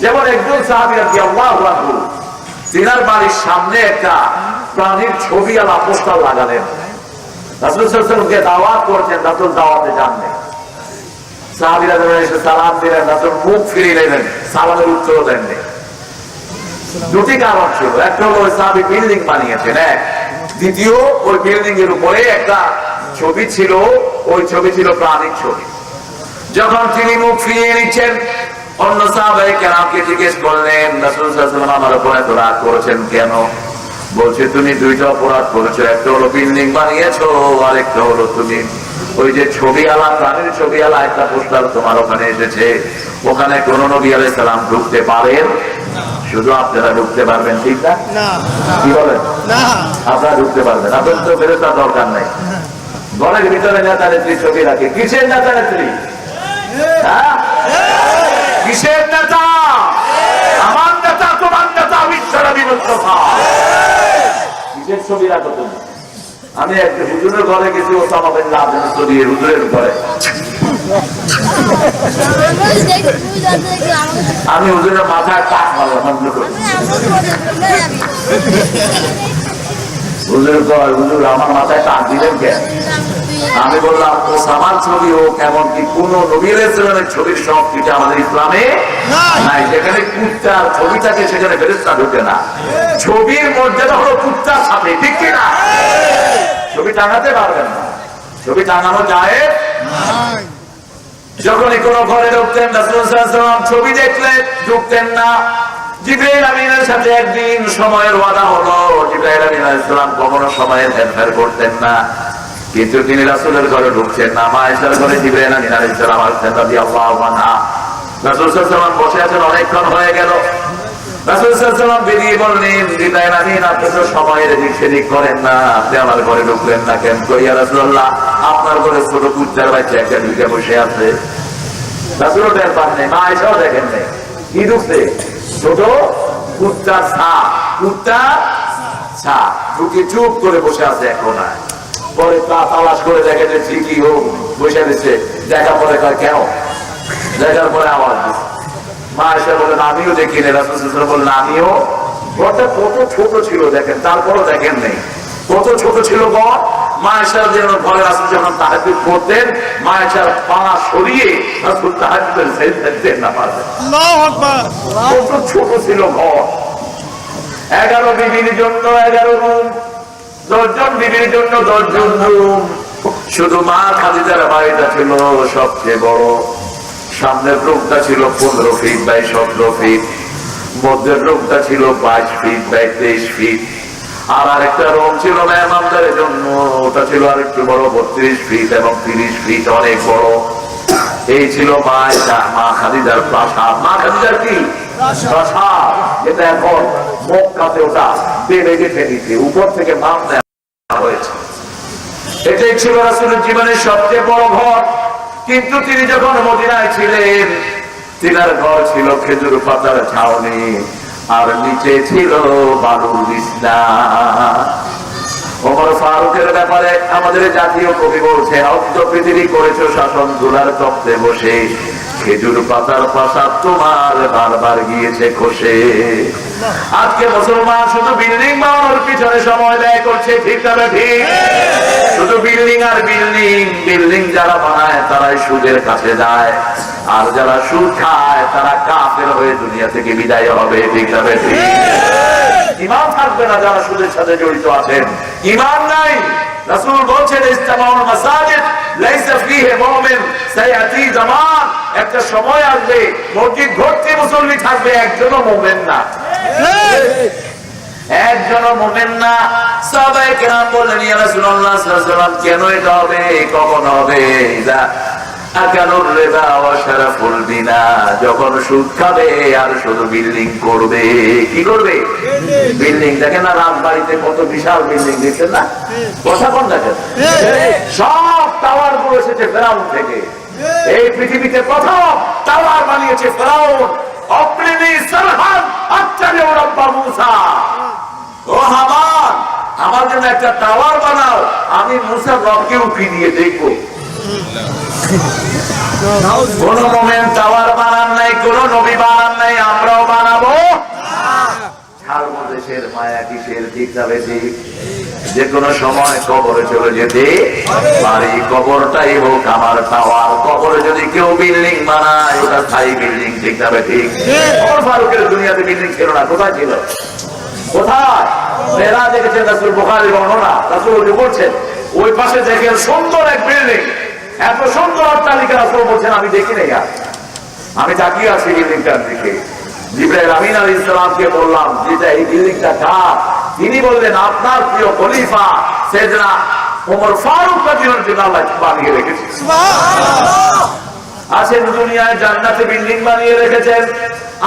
যেমন একজন সাহাবী রাদিয়াল্লাহু আনহু তিনার বাড়ির সামনে একটা প্রাণীর ছবি আলা পোস্টার লাগালেন। রাসূল সাল্লাল্লাহু আলাইহি ওয়াসাল্লামকে দাওয়াত করছেন, রাসূল দাওয়াতে যাননি। সাহাবীরা এসে সালাম দিলেন, রাসূল মুখ ফিরিয়ে নিলেন, সালামের উত্তর দেননি। দুটি কারণ ছিল, একটা হলো ওই সাহাবী বিল্ডিং বানিয়েছেন, দ্বিতীয় ওই বিল্ডিং এর উপরে একটা ছবি ছিল, ওই ছবি ছিল প্রাণীর ছবি। যখন তিনি মুখ ফিরিয়ে নিচ্ছেন, অন্য সাহাবায়ে কেরামকে জিজ্ঞেস করলেন রাসূল সাল্লাল্লাহু আলাইহি ওয়াসাল্লাম আমার উপর এত রাগ করেছেন কেন? বলছে তুমি দুইটা অপরাধ করেছো, একটা হলো বিল্ডিং বানিয়েছো, আর একটা হলো তুমি ওই যে ছবি আলা, প্রাণীর ছবি আলা একটা পোস্টার তোমার ওখানে এসেছে, ওখানে কোন নবী আলাইহিস সালাম ঢুকতে পারেন, শুধু আপনারা ঢুকতে পারবেন, ঠিক না? কি বলেন? আপনারা ঢুকতে পারবেন, আপনাদের তো ফেরেশতার দরকার নাই। ঘরের ভিতরে নেতা নেত্রী ছবি রাখে, কিসের নেতা নেত্রী? কিসের নেতা? আমার নেতা, তোমার নেতা বিশ্বনবী মুস্তাফা। কিসের ছবি রাখো তুমি? আমি এক হুজুরের ঘরে গেছি, ওসামা বিন লাদেন ছবি হুজুরের ঘরে। আমি হুজুরের মাথায় টাক মারলাম, হুজুর আমার মাথায় টাক দিলেন কেন? আমি বললাম ওসামার ছবি হোক, এমনকি কোন নবী আলাইহিস সালামের ছবির সংস্কৃতি আমাদের ইসলামে নাই। যেখানে কুত্তার ছবি থাকে সেখানে ফেরেশতা ঢোকে না। ছবির মর্যাদা হলো কুত্তার সাথে, ঠিক কিনা? ছবি টাঙাতে পারবেন না, ছবি টাঙানো যায়। যখনই কোন ঘরে ঢুকতেন রাসূল সাল্লাল্লাহু আলাইহি ওয়াসাল্লাম ছবি দেখলে ঢুকতেন না। জিবরাইল আমিনের সাথে একদিন সময়ের ওয়াদা হলো, জিবরাইল আমিন আলাইহিস সালাম কখনো সময়ের হেরফের করতেন না, কিন্তু তিনি রাসূলের ঘরে ঢুকছেন না। মা আয়েশার ঘরে জিবরাইল আমিন আলাইহিস সালাম আসতেন রাদিয়াল্লাহু আনহা। রাসূল সাল্লাল্লাহু আলাইহি ওয়াসাল্লাম বসে আছেন, অনেকক্ষণ হয়ে গেল। রাসূল সাল্লাল্লাহু আলাইহি ওয়াসাল্লাম বেরিয়ে বললেন, জিবরাইল আমিন আপনি তো সময়ের এদিক সেদিক করেন না, আপনি আমার ঘরে ঢুকলেন না কেন? কই ইয়া রাসূলুল্লাহ, আপনার ঘরে ছোট কুত্তার বাচ্চা একটা ঢুকে বসে আছে। রাসূলও টের পান নাই, মা আয়েশাও দেখেন নাই। কি ঢুকছে? ছোট কুত্তার ছাপ, কুত্তার ছাপ ঢুকে চুপ করে বসে আছে এক কোনায়। পরে তা তালাশ করে দেখে যে ঠিকই হোক বসে দিচ্ছে। দেখার পরে কেন? দেখার পরে আওয়াজ দিচ্ছে। মা এসে বলেন আমিও দেখিনি। রাসূল সাল্লাল্লাহু আলাইহি ওয়াসাল্লাম বললেন আমিও। ঘরটা কত ছোট ছিল দেখেন, তারপরও দেখেন নেই কত ছোট ছিল ঘর। মা এসে যেন ঘরে রাসূল যখন তাহাজ্জুদ করতেন, মা এসে পা সরিয়ে রাসূল তাহাজ্জুদের সেজদায় না পারতেন। আল্লাহু আকবার। কত ছোট ছিল ঘর। 11 বিবির জন্য 11 রুম, 10 জন বিবির জন্য 10 জন রুম, শুধু মা খাদিজার বাড়িটা ছিল সবচেয়ে বড়। সামনের রূপটা ছিল 15 ফিট বাই 17 ফিট, মধ্যের রূপটা ছিল 22 ফিট বাই 23 ফিট, আর আরেকটা রুম ছিল মেহমানদারের জন্য, ওটা ছিল আরেকটু বড় 32 ফিট এবং 30 ফিট, অনেক বড়। এই ছিল মা খাদিজার প্রাসাদ। মা খাদিজার কি প্রাসাদ, যেটা এখন মক্কাতে ওটা বেড়ে গেছে, নিচে উপর থেকে নাম দেওয়া হয়েছে। এটাই ছিল রাসূলের জীবনের সবচেয়ে বড় ঘর। কিন্তু তিনি যখন মদিনায় ছিলেন, তিনার ঘর ছিল খেজুর পাতার ছাউনি, আর নিচে ছিল বালুর বিছনা। ওমর ফারুকের ব্যাপারে আমাদের জাতীয় কবি বলছেন, অর্ধ পৃথিবী করেছো শাসন ধুলার তপ্তে বসে, খেজুর পাতার প্রাসাদ তোমার বারবার গিয়েছে খসে। আজকে মুসলমান শুধু বিল্ডিং বানানোর পিছনে সময় ব্যয় করছে, ঠিক তবে ঠিক, শুধু বিল্ডিং আর বিল্ডিং। বিল্ডিং যারা বানায় তারাই সুদের কাছে যায়, আর যারা সুদ খায় তারা কাফের হয়ে দুনিয়া থেকে বিদায় হবে, ঠিক তবে ঠিক। ঈমান থাকবে না যারা সুদের সাথে জড়িত আছেন, ঈমান নাই। রাসূল বলছেন, ইসতামাউল মাসাজিদ লাইসা ফীহি মুমিন সায়াতি জামান, একটা সময় আসবে মসজিদ ভর্তি মুসল্লি থাকবে, একজনও মুমিন না, একজনও মুমিন না। সাহাবায়ে কেরাম বললেন, ইয়া রাসূলুল্লাহ সাল্লাল্লাহু আলাইহি ওয়াসাল্লাম, কেন এটা হবে, কখন হবে? আকানুর রিবা ওয়া শারাফুল বিনা, যখন সুদ খাবে আর শুধু বিল্ডিং করবে। কি করবে? বিল্ডিং। দেখেন না রাজবাড়িতে কত বিশাল বিল্ডিং দেখছেন না, কথা কোন দেখেন, সব টাওয়ার গুলো এসেছে ফেরাউন থেকে। এই পৃথিবীতে প্রথম টাওয়ার বানিয়েছে ফেরাউন। অপ্রিনি সারহান আচ্ছারে রাব্বা মুসা, ও হামান আমার জন্য একটা টাওয়ার বানাও, আমি মুসার রবকে উঠিয়ে দিয়ে দেখবো। কোন মোমেন টাওয়ার বানান নাই, কোন নবী বানান নাই, আমরাও বানাবো। দেশের মায়া কিসের, ঠিক যাবে ঠিক। যে কোনো সময় কবরে চলে যেতে পারি, কবরটাই হোক আমার টাওয়ার। কবরে যদি কেউ বিল্ডিং বানায় ওটা স্থায়ী বিল্ডিং, ঠিক যাবে ঠিক। ওমর ফারুকের দুনিয়াতে বিল্ডিং ছিল না, কোথায় ছিল? কোথায়? মেরা দেখেছেন রাসূল, বুখারীর বর্ণনা, রাসূল বলছেন ওই পাশে দেখেন সুন্দর এক বিল্ডিং, এত সুন্দর অট্টালিকা। রাসূল বলছেন আমি দেখি নাই, আমি তাকিয়ে আছি বিল্ডিংটার দিকে। জিবরাইল আমিন আলাইহিস সালামকে বললাম, যেটা এই বিল্ডিংটা কার? তিনি বললেন আপনার প্রিয় খলিফা সাইয়েদনা ওমর ফারুক রাদিয়াল্লাহু তাআলা আল্লাহ বানিয়ে রেখেছেন। সুবহানাল্লাহ। আছেন দুনিয়ায় জান্নাতে বিল্ডিং বানিয়ে রেখেছেন।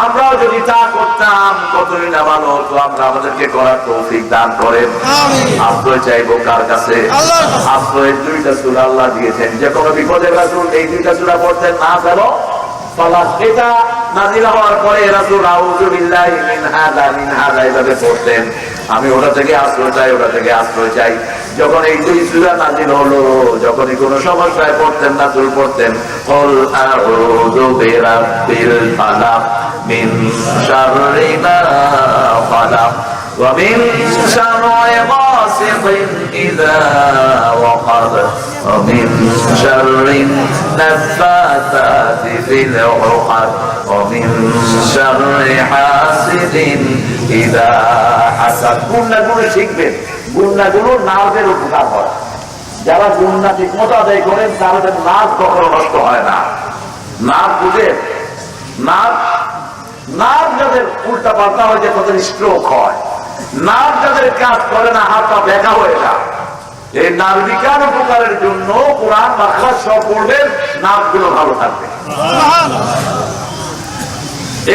আমরাও যদি তা করতাম কতই না ভালো হতো। আমরা আমাদেরকে করার তৌফিক দান করেন। আশ্রয় চাইবো কার কাছে? আশ্রয়ের দুইটা সূরা আল্লাহ দিয়েছেন, যে কোনো বিপদে রাসূল এই দুইটা সূরা পড়তেন, না ফেলো ফালাক। এটা নাযিল হওয়ার পরে রাসূল আউযু বিল্লাহি মিন হাযা এভাবে পড়তেন। আমি ওটা থেকে আশ্রয় চাই, ওটা থেকে আশ্রয় চাই। যখন এই দুই সূরা নাযিল হলো, যখনই কোনো সমস্যায় পড়তেন রাসূল পড়তেন কুল আউযু বিরাব্বিল ফালাক মিন শাররি মা খালাক ওয়া মিন শাররি গাসিকিন ইযা ওয়াকাব ওয়া মিন শাররি নাফাসাতি ফিল উকাদ ওয়া মিন শাররি হাসিদিন ইযা হাসাদ। গুণাগুলো শিখবেন, গুণাগুলো নার্ভের উপকার হয়। যারা গুণা ঠিক মতো আদায় করেন তাদের নার্ভ কখনো নষ্ট হয় না। নার্ভ বুঝেন, নার্ভ যাদের উল্টা পাল্টা হয়ে যায় তাদের স্ট্রোক হয়। নার্ভ যাদের কাজ করে না, হাত পা ব্যথা হয়ে যায়। এই নার্ভিকার উপকারের জন্য কোরআন মাখরাজ সব পড়বেন, নার্ভ গুলো ভালো থাকবে।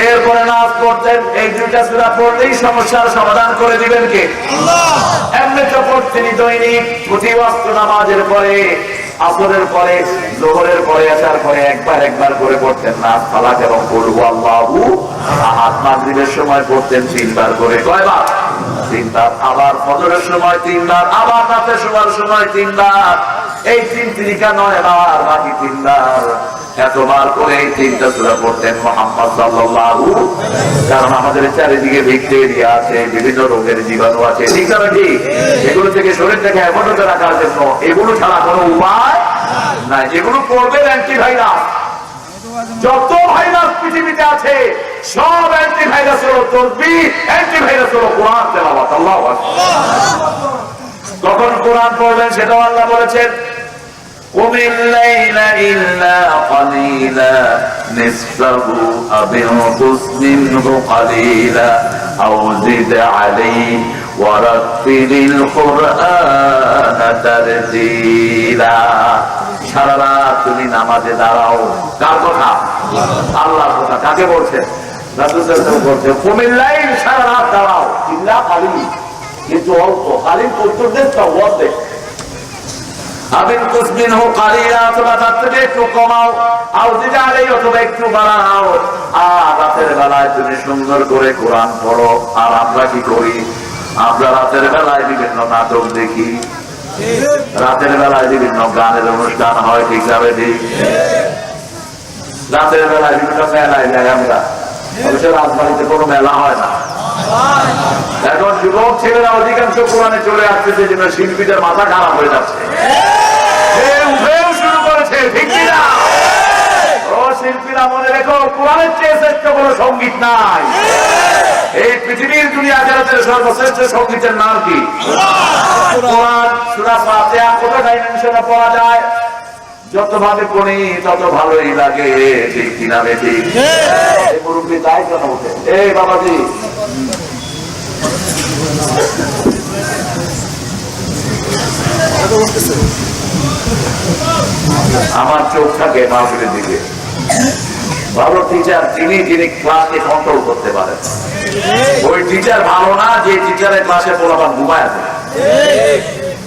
এরপরে নামাজ পড়তেন, এই দুইটা সূরা পড়লেই সমস্যার সমাধান করে দিবেন কে? আল্লাহ। এমনি তো পড়তেন দৈনিক প্রতি ওয়াক্ত নামাজের পরে, আসরের পরে, যোহরের পরে, আসার পরে একবার করে পড়তেন নাস, ফালাক এবং কুল হুয়াল্লাহু আহাদ। মাগরিবের সময় পড়তেন 3 বার করে। কয়বার? 3 বার। আবার ফজরের সময় 3 বার, আবার রাতের সময় 3 বার। এই 3 তরিকা 9 বার, বাকি 3 বার। এতবার করে এই 3টা সূরা পড়তেন মুহাম্মদ সাল্লাল্লাহু। কারণ আমাদের চারিদিকে ব্যাকটেরিয়া আছে, বিভিন্ন রোগের জীবাণু আছে, ঠিক আছে ঠিক। এগুলো থেকে শরীরটাকে হেফাজতে রাখার জন্য এগুলো ছাড়া কোনো উপায় নাই। যেগুলো পড়বেন অ্যান্টিভাইরাস, যত ভাইরাস পৃথিবীতে আছে সব অ্যান্টিভাইরাস হলো তাসবিহ, অ্যান্টিভাইরাস হলো কোরআন তেলাওয়াত। আল্লাহু আকবার। তখন কোরআন পড়বেন, সেটাও আল্লাহ বলেছেন قم الليل إلا قليلا نصفه أو انقص منه قليلا أو زد عليه ورتل القرآن ترتيلا সারা রাত তুমি নামাজে দাঁড়াও। কার কথা? আল্লাহর কথা। কাকে বলছেন? রাসূল সাল্লাল্লাহু আলাইহি ওয়াসাল্লাম বলছেন কুমিল্লাইল, সারা রাত দাঁড়াও, ইল্লা কালিল, কিন্তু অল্প। কালিল উত্তর দেন তো ওয়াদে আবিন কুসবিন হো কালিলা, অথবা তার থেকে একটু কমাও, আও জিদা আলাইহি, অথবা একটু বাড়াও। আর রাতের বেলায় তুমি সুন্দর করে কোরআন পড়ো। আর আমরা কি করি? আমরা রাতের বেলায় বিভিন্ন নাটক দেখি, রাতের বেলায় বিভিন্ন গানের অনুষ্ঠান হয়, ঠিক যাবে ঠিক। রাতের বেলায় বিভিন্ন মেলায় যাই আমরা, অবশ্য রাজবাড়িতে কোনো মেলা হয় না। এখন যুবক ছেলেরা অধিকাংশ কোরআনে চলে আসছে, সেই জন্য শিল্পীদের মাথা খারাপ হয়ে যাচ্ছে, শুরু করেছে, ঠিক কিনা? ও শিল্পীরা, মনে রেখো, কোরআনের চেয়ে শ্রেষ্ঠ কোনো সঙ্গীত নাই। এই পৃথিবীর দুনিয়া আখিরাতের সর্বশ্রেষ্ঠ সঙ্গীতের নাম কি? কোরআন। সূরা ফাতিহা কত ডাইমেনশনে পড়া যায়, যত ভাবে পড়ি তত ভালোই লাগে, ঠিক কিনা বেঠিক? এই মুরব্বী তাই কেন উঠে? এই বাবাজি, আমার চোখ থাকে মাহফিলের দিকে। ভালো টিচার যিনি ক্লাসকে কন্ট্রোল করতে পারেন। ওই টিচার ভালো না যে টিচারের ক্লাসে পোলাপান ঘুমায় আছে।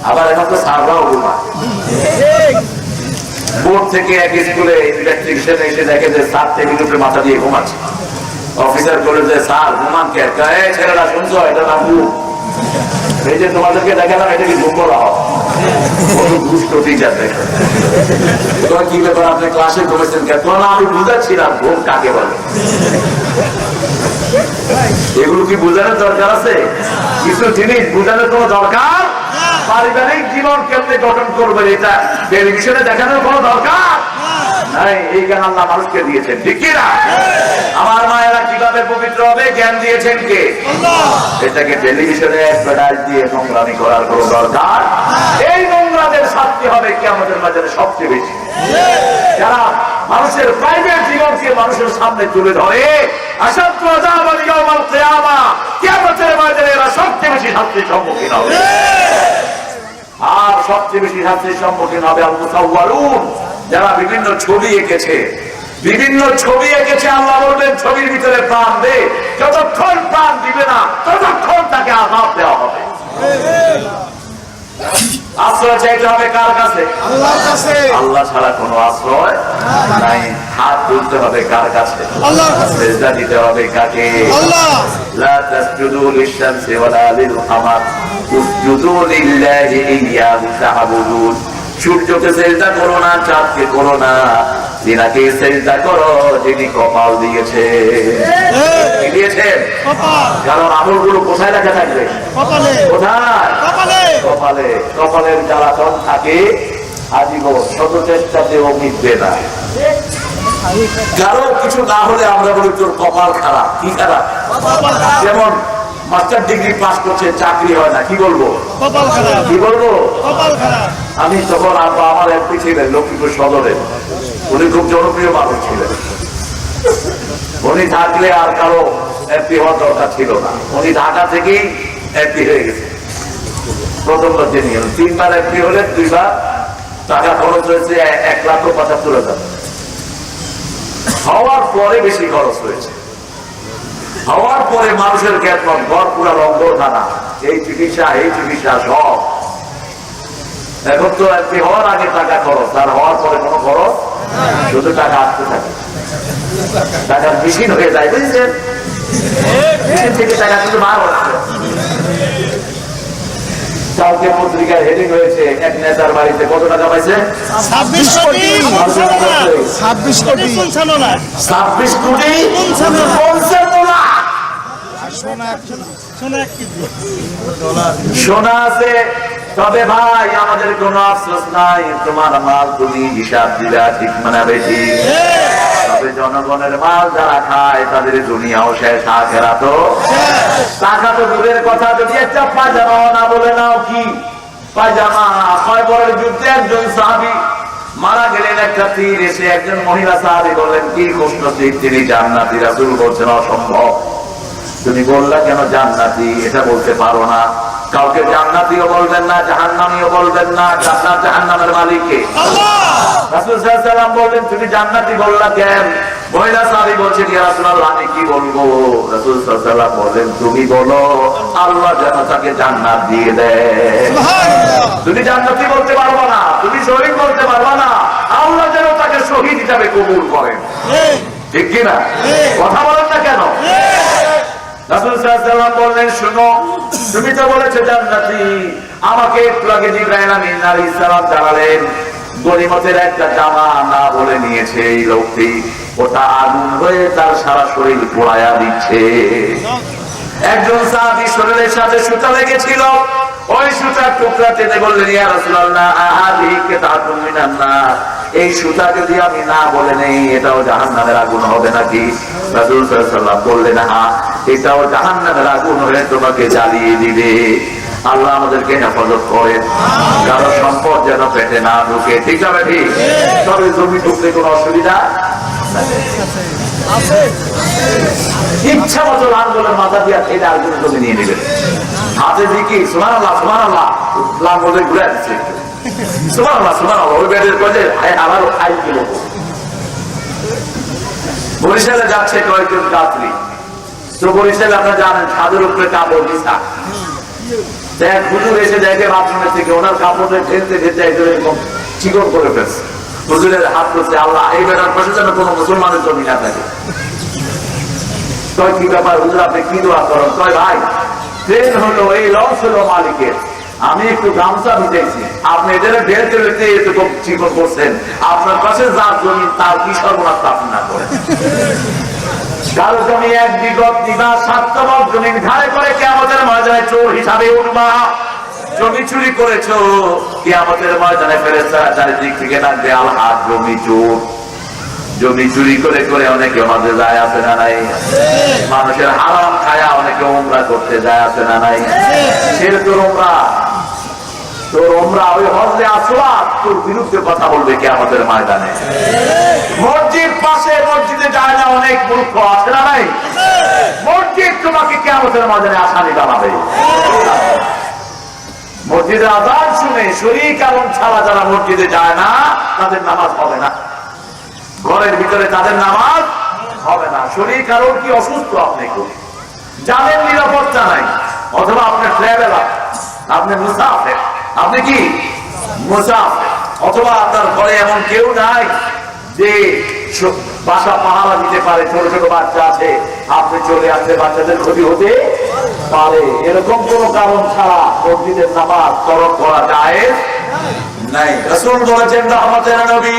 আবার এখন তো স্যাররাও ঘুমায়। বোর্ড থেকে এক স্কুলে ইলেকট্রিশিয়ান এসে দেখে যে স্যার টেবিলের উপরে মাথা দিয়ে ঘুমাচ্ছে। অফিসার বলে যে স্যার ঘুমান কে? ছেলেরা শুনছো, এটা না ঘুম। এই যে তোমাদেরকে দেখালাম, এটা কি ঘুম বলা হয়? দুষ্ট টিচার দেখে তোমার কি ব্যাপার, আপনি ক্লাসে ঘুমেছেন কেন? না, আমি বুঝাচ্ছিলাম ঘুম কাকে বলে। এগুলো কি বোঝানোর দরকার আছে? কিছু জিনিস বোঝানোর কোনো দরকার? পারিবারিক জীবন কেমনে গঠন করবে এটা টেলিভিশনে দেখানোর কোনো দরকার নাই। এই জ্ঞান আল্লাহ মানুষকে দিয়েছেন, ঠিক কিনা? আমার মায়েরা কিভাবে পবিত্র হবে জ্ঞান দিয়েছেন কে? এটাকে টেলিভিশনে অ্যাডভার্টাইজ দিয়ে নোংরামি করার কোনো দরকার। এই নোংরাদের শাস্তি হবে কিয়ামতের মাঝে সবচেয়ে বেশি। যারা মানুষের প্রাইভেট জীবনকে মানুষের সামনে তুলে ধরে, আসাদু আযাবাল ইয়াউমাল কিয়ামা, কিয়ামতের মাঝে এরা সবচেয়ে বেশি শাস্তির সম্মুখীন হবে। আর সবচেয়ে বেশি শাস্তির সম্মুখীন হবে আল মুসাওয়ারুন, যারা বিভিন্ন ছবি এঁকেছে। আল্লাহ বলবেন ছবির ভিতরে প্রাণ দে, যতক্ষণ প্রাণ দিবে না ততক্ষণ তাকে আযাব দেওয়া হবে। আশ্রয় চাইতে হবে কার কাছে? আল্লাহর কাছে। আল্লাহ ছাড়া কোনো আশ্রয় নাই। হাত তুলতে হবে কার কাছে? আল্লাহর কাছে। সিজদা দিতে হবে কাকে? আল্লাহ। লা তাসজুদু লিশ-শামসি ওয়ালা লিল-কামার উসজুদু লিল্লাহি ইয়্যাহু তা'বুদুন। সূর্যকে সিজদা করো না, চাঁদকে করো না, যিনাকে সিজদা করো যিনি কপাল দিয়েছে। কি দিয়েছেন? কপাল। কারণ আমলগুলো কোথায় রাখা থাকবে? কপালে। কোথায়? কপালে। কপালে। কপালের জ্বালাতন থাকে আজীবন, শত চেষ্টাতেও মিটবে না। কারো কিছু না হলে আমরা বলি তোর কপাল খারাপ। কি খারাপ? যেমন মাস্টার ডিগ্রি পাস করছে, চাকরি হয় না, কি বলবো? কপাল খারাপ। কি বলবো? কপাল খারাপ। আমি তখন আমার এমপি ছিলেন লক্ষ্মীপুর সদরে, উনি খুব জনপ্রিয় মানুষ ছিলেন। উনি থাকলে আর কারো এমপি হওয়ার দরকার ছিল না। উনি ঢাকা থেকেই এমপি হয়ে গেছে। প্রথমবার তিনি 3 বার এমপি হলেন, 2 বার টাকা খরচ হয়েছে 1,75,000। হওয়ার পরে বেশি খরচ হয়েছে। হওয়ার পরে মানুষের খ্যাতমত, ঘর পুরা রঙ্গ থানা, এই চিকিৎসা সব। এখন তো এমপি হওয়ার আগে টাকা খরচ, আর হওয়ার পরে কোনো খরচ, শুধু টাকা আসতে থাকে। টাকার মেশিন হয়ে যায়, বুঝছেন? মেশিন থেকে টাকা কিন্তু বার হচ্ছে। কালকে পত্রিকায় হেডিং হয়েছে, এক নেতার বাড়িতে কত টাকা পাইছে? 26 কোটি। 26 কোটি 55 লাখ। 26 কোটি 55 লাখ। সোনা আছে, তবে ভাই আমাদের কোনো আফসোস নাই। তোমার মাল তুমি হিসাব দিলা, ঠিক মানে বেশি। তবে জনগণের মাল যারা খায় তাদের দুনিয়াও শেষ, আখিরাতও টাকা তো দূরের কথা, যদি একটা পায়জামা না বলে নাও, কি পায়জামা? খয়বরের যুদ্ধে একজন সাহাবী মারা গেলেন একটা তীর এসে একজন মহিলা সাহাবী বললেন, কি কৃষ্ণ তীর, তিনি জান্নাতি। রাসূল বলছেন, অসম্ভব, তুমি বললা কেন জান্নাতি? এটা বলতে পারো না। কাউকে জান্নাতিও বলবেন না, জাহান্নামীও বলবেন না। জান্নাত জাহান্নামের মালিক কে? আল্লাহ। রাসূল সাল্লাল্লাহু আলাইহি ওয়াসাল্লাম বললেন, তুমি জান্নাতি বললা কেন? মহিলা সাহাবী বলছেন, ইয়া রাসূলুল্লাহ, আমি কি বলবো? রাসূল সাল্লাল্লাহু আলাইহি ওয়াসাল্লাম বলেন, তুমি বলো আল্লাহ যেন তাকে জান্নাত দিয়ে দেয়। সুবহানাল্লাহ। তুমি জান্নাতি বলতে পারবা না, তুমি শহীদ বলতে পারবা না, আল্লাহ যেন তাকে শহীদ হিসাবে কবুল করেন। ঠিক কি না? কথা বলেন না কেন? রাসূল সাল্লাল্লাহু আলাইহি ওয়াসাল্লাম বললেন, শোনো, তুমি তো বলেছো জান্নাতি। আমাকে একটু আগে জিবরাইল আমিন আলাইহিস সালাম জানালেন, গনিমতের একটা জামা না বলে নিয়েছে এই লোকটি, ওটা আগুন হয়ে তার সারা শরীর পোড়ায়া দিচ্ছে। একজন সাহাবী শরীরের সাথে সুতা লেগেছিল, ওই সুতার টুকরা টেনে বললেন, ইয়া রাসূলুল্লাহ, আহাদিহি কিতাবুম মিনান নার, এই সুতা যদি আমি না বলে নেই এটাও জাহান্নামের আগুন হবে নাকি? রাসূল সাল্লাল্লাহু আলাইহি ওয়াসাল্লাম বললেন, হ্যাঁ, এটাও জাহান্নামের আগুন হয়ে তোমাকে জ্বালিয়ে দিবে। আল্লাহ আমাদেরকে হেফাজত করেন, কারো সম্পদ যেন পেটে না ঢুকে। ঠিক আছে? ঠিক। তবে জমি ঢুকলে কোনো অসুবিধা ইচ্ছা মতো লাঙ্গলের মাথা দিয়ে খেলে আরেকজন জমি নিয়ে নেবেন। হাতে দিকে সুবহানাল্লাহ সুবহানাল্লাহ লাঙ্গলে ঘুরে আসছে, সুবহানাল্লাহ সুবহানাল্লাহ, ওই বেডের পরে আবারও খাই কিল। বরিশালে যাচ্ছে কয়েকজন যাত্রী, তো বরিশালে আপনারা জানেন ছাদের উপরে কাপড় বিছা, দেখ হুজুর এসে দেখে বাথরুমের থেকে ওনার কাপড়ে ঠেলতে ঠেলতে একজন এরকম চিকন করে ফেলছে। হুজুরের হাত করছে, আল্লাহ এই বেটার পাশে যেন কোনো মুসলমানের জমি না থাকে। কয় কি ব্যাপার হুজুর, আপনি কি দোয়া করেন? কয় ভাই, ট্রেন হলো, এই লঞ্চ হলো মালিকের, আমি একটু গামছা ভিজাইছি, আপনি এদের ঢেলতে ঢেলতে এরকম চিকন করছেন, আপনার পাশে যার জমি তার কি সর্বনাশ আপনি না করেন। কারো জমি এক বিগত নিবাস স্বার্থপর জমিন ঘাড়ে করে কিয়ামতের ময়দানে চোর হিসাবে উঠবা। জমি চুরি করেছো, কিয়ামতের ময়দানে ফেরেশতারা চারিদিক থেকে ডাকবে, আল্লাহ জমি চোর। জমি চুরি করে করে অনেকে হজে যায়, আছে না নাই? মানুষের হারাম খায়া অনেকে উমরা করতে যায়, আছে না নাই? সের তোর উমরা, তোর উমরা ওই হজে আসলা তোর বিরুদ্ধে কথা বলবে কিয়ামতের ময়দানে। মসজিদ পাশে, মসজিদে যায় না অনেক মূর্খ, আছে না নাই? মসজিদ তোমাকে কিয়ামতের ময়দানে আসামি বানাবে। মসজিদে আযান শুনে শরীক এবং ছাড়া যারা মসজিদে যায় না তাদের নামাজ হবে না, ঘরের ভিতরে তাদের নামাজ হবে না। শরীর কারণ কি অসুস্থ, আপনি জানেন নিরাপত্তা নাই, অথবা আপনার ট্রাভেলার, আপনি মুসাফির, আপনি কি মুসাফির, অথবা আপনার ঘরে এমন কেউ নাই যে বাসা পাহারা দিতে পারে, ছোট ছোট বাচ্চা আছে, আপনি চলে আসলে বাচ্চাদের ক্ষতি হতে পারে, এরকম কোন কারণ ছাড়া মসজিদের নামাজ তরক করা যায় নাই। রাসূল বলেছেন, রহমতের নবী,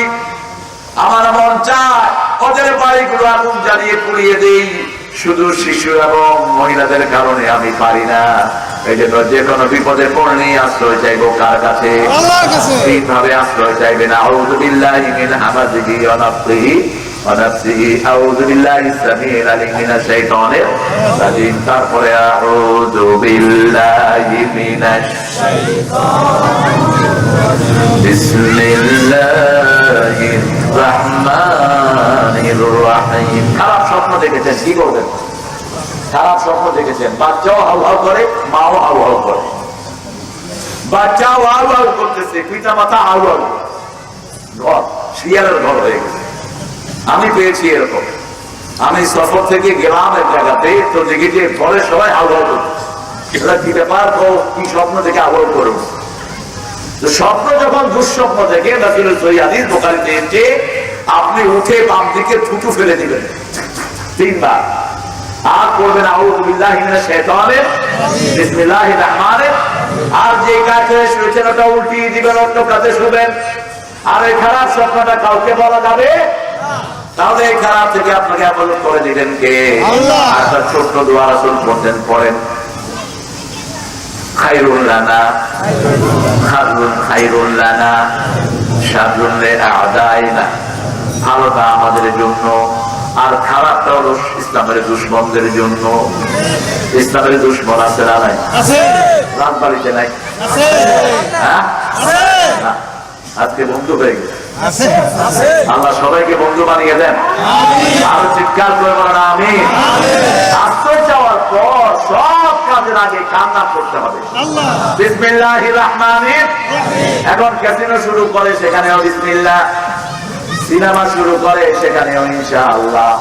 আমার মন চায় ওদের বাড়িগুলো আগুন জ্বালিয়ে পুড়িয়ে দেই, শুধু শিশু এবং মহিলাদের কারণে আমি পারি না। এই জন্য যে কোনো বিপদে পড়লেই আশ্রয় চাইবো কার কাছে? তিনভাবে আশ্রয় চাইবে না, আউযু বিল্লাহি মিন হামাযিহি ওয়া নাফসিহি ওয়া নাফসিহি, আউযু বিল্লাহিস সামিউল আলিম মিনাশ শাইতানির রাজিম, তারপরে আউযু বিল্লাহি মিনাশ শাইতানির রাজিম, বিসমিল্লাহির রহমানির রহিম। খারাপ স্বপ্ন দেখেছেন, কি করবেন? খারাপ স্বপ্ন দেখেছেন, বাচ্চাও হাউ হাউ করে, মাও হাউ হাউ করে, বাচ্চাও হাউ হাউ করতেছে, পিতা মাতা হাউ হাউ, ঘর শিয়ালের ঘর হয়ে গেছে। আমি পেয়েছি এরকম, আমি সফর থেকে গেলাম এক জায়গাতে, তো দেখি যে ঘরে সবাই হাউ হাউ করছে। এটা কি ব্যাপার, কি স্বপ্ন থেকে হাউ হাউ করবো? স্বপ্ন যখন দুঃস্বপ্ন থেকে রাসূলের সহিহ হাদিস বুখারীতে এসেছে, আপনি উঠে বাম দিকে থুতু ফেলে দিবেন 3 বার, আর করবেন আউযু বিল্লাহি মিনাশ শাইতানির রাজিম, বিসমিল্লাহির রহমানির রহিম। আর যে কাছে শুয়েছেন ওটা উল্টিয়ে দিবেন, অন্য কাছে শুবেন। আর এই খারাপ স্বপ্নটা কাউকে বলা যাবে না, তাহলে এই খারাপ থেকে আপনাকে হেফাজত করে দিবেন কে? আল্লাহ। আর তার ছোট্ট দোয়া রাসূল বলতেন, পড়েন, খায়রুল লানা খায়রুল লানা শাররুল লিআদাইনা, ভালোটা আমাদের জন্য আর খারাপটা হলো ইসলামের দুশমনদের জন্য। ইসলামের দুশমন আছে না নাই? আছে। রাজবাড়িতে নাই? আছে। হ্যাঁ, আজকে বন্ধ হয়ে গেছে। আল্লাহ সবাইকে বন্ধু বানিয়ে দেন। আরো চিৎকার করে বলেন আমিন। আশ্রয় চাওয়ার পর সব কাজের আগে কান্না করতে হবে। বিসমিল্লাহির রহমানির রহিম। এখন ক্যাসিনো শুরু করে, সেখানেও বিসমিল্লাহ। সিনেমা শুরু করে, সেখানেও ইনশাআল্লাহ।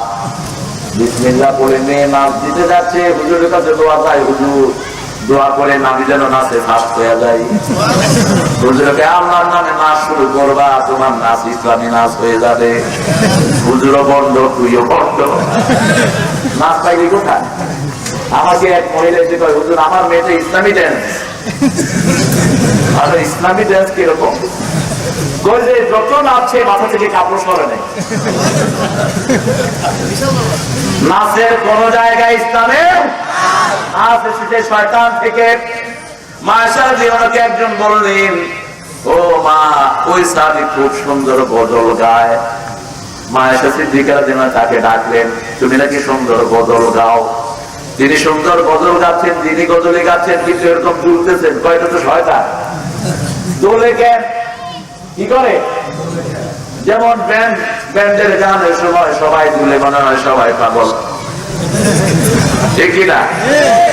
বিসমিল্লাহ বলে মেয়ে নাচ দিতে যাচ্ছে, হুজুরের কাছে দোয়া চাই, হুজুর দোয়া করে নামি যেন নাচে ফার্স্ট হয়ে যায়। হুজুরকে আল্লাহর নামে নাচ শুরু করবা, তোমার নাচ ইসলামী নাচ হয়ে যাবে। হুজুরও বন্ধ, তুইও বন্ধ। নাচ পাইলি কোথায়? আমাকে এক মহিলা এসে কয়, হুজুর আমার মেয়েটা ইসলামী ড্যান্স। আরে ইসলামী ড্যান্স কিরকম? যে যত নাচছে মাথা থেকে কাপড় সরে নেই। নাচের কোন জায়গায় ইসলামে নাচ এসেছে শয়তান থেকে। মায়েশা জীবনকে একজন বললেন, ও মা, ওই সাহাবী খুব সুন্দর গজল গায়। মায়েশা সিদ্দিকা রাদিয়াল্লাহু তাকে ডাকলেন, তুমি নাকি সুন্দর গজল গাও। তিনি সুন্দর গজল গাচ্ছেন, তিনি গজলে গাচ্ছেন, কিন্তু এরকম দুলতেছেন। কয়টা তো শয়তান দোলে কেন? কি করে? যেমন ব্যান্ডের গানের সময় সবাই দুলে, মনে হয় সবাই পাগল, ঠিক কিনা?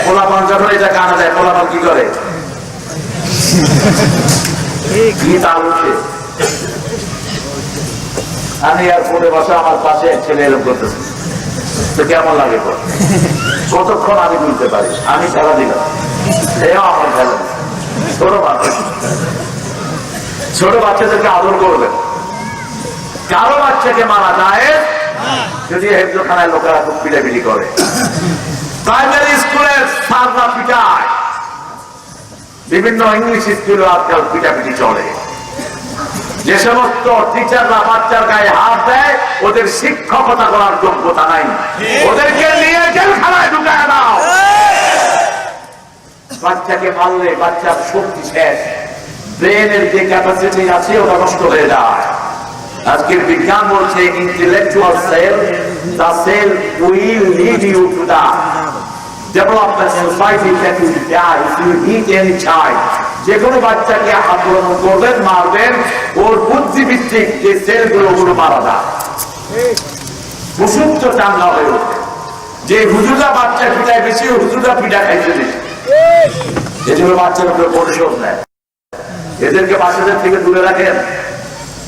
পোলাপান যখন এটা কানা দেয়, পোলাপান কি করে? কি তাল উঠে। আমি আর ফোনে বসে, আমার পাশে এক ছেলে এরকম করতেছে, তো কেমন লাগে? কতক্ষণ আমি বুঝতে পারি? আমি খেলা দিলাম, এও আমার খেলা। ছোট বাচ্চাদেরকে আদর করবেন। কারো বাচ্চাকে মারা যায় যদি হেফজখানায় লোকেরা খুব পিটাপিটি করে। প্রাইমারি স্কুলের সাররা পিটায়, বিভিন্ন ইংলিশ স্কুলে আজকাল পিটাপিটি চলে। যে সমস্ত টিচাররা বাচ্চার গায়ে হাত দেয়, ওদের শিক্ষকতা করার যোগ্যতা নাই। ওদেরকে নিয়ে জেলখানায় ঢুকায় দাও। বাচ্চাকে মারলে বাচ্চার শক্তি শেষ, ব্রেনের যে ক্যাপাসিটি আছে ওটা নষ্ট হয়ে যায়। আজকের বিজ্ঞান বলছে intellectual cell, the cell will lead you to the development society that will die if you hit any child. যে কোনো বাচ্চাকে আক্রমণ করবেন, মারবেন, ওর বুদ্ধিভিত্তিক যে সেলগুলো মারা যায়, প্রসূপ্ত চাঙ্গা হয়ে ওঠে। যে হুজুরা বাচ্চা পিটায় বেশি, হুজুরা পিঠা খাইতে বেশি, এজন্য বাচ্চার উপরে পরিশোধ নেয়। এদেরকে বাচ্চাদের থেকে দূরে রাখেন।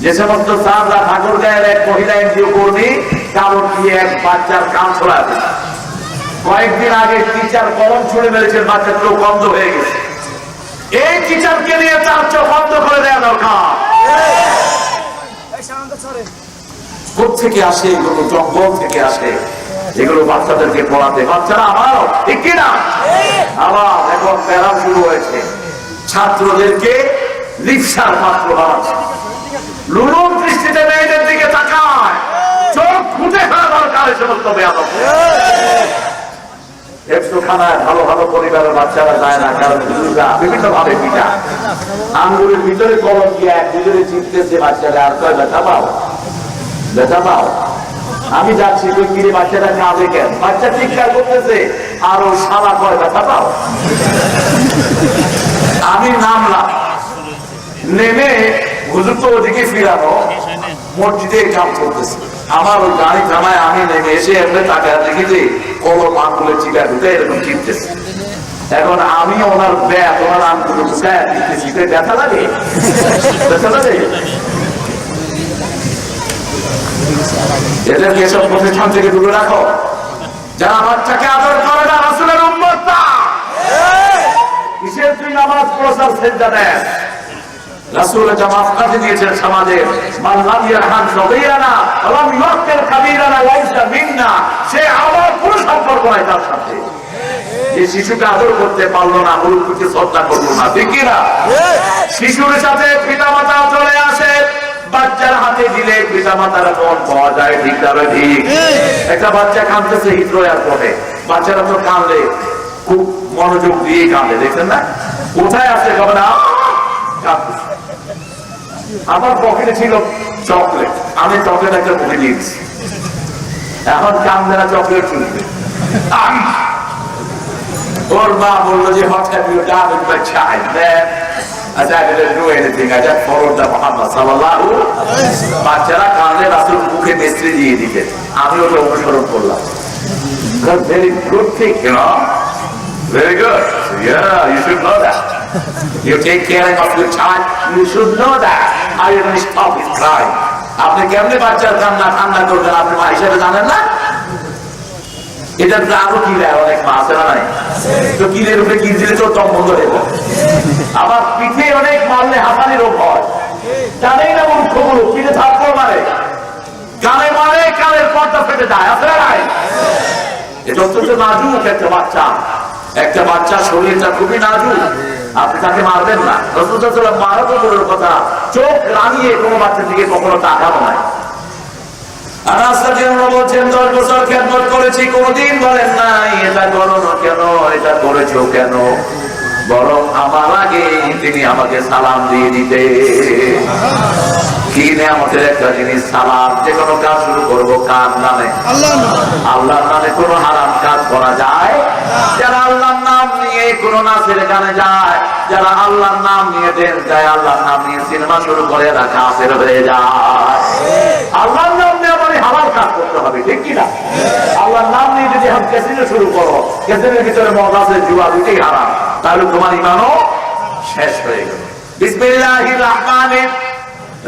যে সমস্ত সাররা ঠাকুর গায়ের এক মহিলা এনজিও কর্মী কাপড় দিয়ে এক বাচ্চার কান ছড়াবে, কয়েকদিন আগে টিচার কলম ছুড়ে মেরেছেন, বাচ্চার চোখ বন্ধ হয়ে গেছে। এই টিচারকে নিয়ে তার চোখ বন্ধ করে দেওয়া দরকার। কোথেকে আসে এগুলো? জঙ্গল থেকে আসে এগুলো বাচ্চাদেরকে পড়াতে। বাচ্চারা আমারও, ঠিক কিনা? আবার এখন প্যারা শুরু হয়েছে, ছাত্রদেরকে রিকশার পাত্র বানাচ্ছে। লুলুম দৃষ্টিতে মেয়েদের দিকে তাকায়, চোখ খুঁজে ফেলা দরকার এই সমস্ত বেয়াদব। হেফজখানায় ভালো ভালো পরিবারের বাচ্চারা যায় না, কারণ হুজুররা বিভিন্ন ভাবে পিটা। আঙ্গুলের ভিতরে কলম দিয়ে এক হুজুরে চিপতেছে বাচ্চারা, আর কয় ব্যথা পাও, ব্যথা পাও। আমি যাচ্ছি, তুই কিরে বাচ্চাটা কাঁদে কেন? বাচ্চা চিৎকার করতেছে, আর ও সারা কয় ব্যথা পাও। আমি নামলাম, নেমে হুজুর তো ওদিকে ফিরানো, মসজিদে কাম করতেছে। আমার ওই গাড়ি থামায়, আমি নেমে এসে এমনি টাকা দেখি যে কলম আঙ্গুলের চিটা ঢুকে এরকম চিপতেছে। এখন আমি ওনার ব্যাগ, ওনার আঙ্গুলে ঢুকায় দিতেছি, ব্যথা লাগে, ব্যথা লাগে। এদেরকে এসব প্রতিষ্ঠান থেকে দূরে রাখো। যারা বাচ্চাকে আদর করে না, রাসূলের উম্মত না। কিসের তুই নামাজ পড়ার সেজদা দেন? রাসূল জামাত কাজে দিয়েছেন সমাজে, মান লাম ইয়ারহাম সগীরানা ওয়া লাম ইউক্কির কাবীরানা লাইসা মিন্না। সে আমার কোনো সম্পর্ক নাই তার সাথে। যে শিশুকে আদর করতে পারলো না, মুরুব্বিকে শ্রদ্ধা করলো না, ঠিক কি না? শিশুর সাথে পিতামাতা চলে আসে, বাচ্চার হাতে দিলে পিতামাতার মন পাওয়া যায়, ঠিক না? ঠিক। একটা বাচ্চা কাঁদতেছে হিথ্রো এয়ারপোর্টে, বাচ্চারা তো কাঁদলে খুব মনোযোগ দিয়ে কাঁদে, দেখছেন না? কোথায় আছে কবে না কাঁদতেছে। আমার পকেটে ছিল চকলেট, আমি চকলেট একটা মুখে নিয়েছি, এখন কান্দে না, চকলেট চুলবে। ওর মা বললো যে what have you done with my child? I said, I didn't do anything. I just followed the Muhammad sallallahu. বাচ্চারা কাঁদলে রাসূল মুখে মিষ্টি দিয়ে দিতেন, আমি ওটা অনুসরণ করলাম। That's very good thing, you know. Very good. Yeah, you should know that. You take care of your child, you should know that. How you going to stop his crying? আপনি কেমনে বাচ্চার কান্না ঠান্ডা করবেন আপনি মা হিসেবে জানেন না? এটা তো আরো কি দেয়, অনেক মা আছে না নাই? তো কিলের উপরে কিল দিলে তো দম বন্ধ হয়ে যায়। আবার পিঠে অনেক মারলে হাঁপানি রোগ হয়, জানেই না মূর্খগুলো পিঠে থাপ্পড় মারে, কানে মারে, কানের পর্দা ফেটে যায়, আছে না নাই? এটা অত্যন্ত নাজুক একটা বাচ্চা, একটা বাচ্চার শরীরটা খুবই নাজুক, আপনি তাকে মারবেন না। রাসূল সাল্লাল্লাহু আলাইহি ওয়াসাল্লাম মারা তো দূরের কথা, চোখ রাঙিয়ে কোনো বাচ্চার দিকে কখনো তাকাবো না। আর রাস্তা যেন বলছেন 10 বছর খেদমত করেছি, কোনদিন বলেন নাই এটা করো না কেন, এটা করেছো কেন, বরং আমার আগে তিনি আমাকে সালাম দিয়ে দিতে। কি নিয়ামতের একটা জিনিস সালাম। যে কোনো কাজ শুরু করবো কার নামে? আল্লাহর নামে। কোনো হারাম কাজ করা যায়? যারা আল্লাহর নাম নিয়ে কোনো নাচের গানে যায়, যারা আল্লাহর নাম নিয়ে ড্যান্স গায়, আল্লাহর নাম নিয়ে সিনেমা শুরু করে এরা কাফের হয়ে যায়। আল্লাহর নাম নিয়ে মানে হালাল কাজ করতে হবে, ঠিক কিনা? আল্লাহর নাম নিয়ে যদি এখন ক্যাসিনো শুরু করো, ক্যাসিনোর ভিতরে মদ আছে, জুয়া, দুটোই হারাম, তাহলে তোমার ঈমানও শেষ হয়ে গেল। বিসমিল্লাহির রহমানির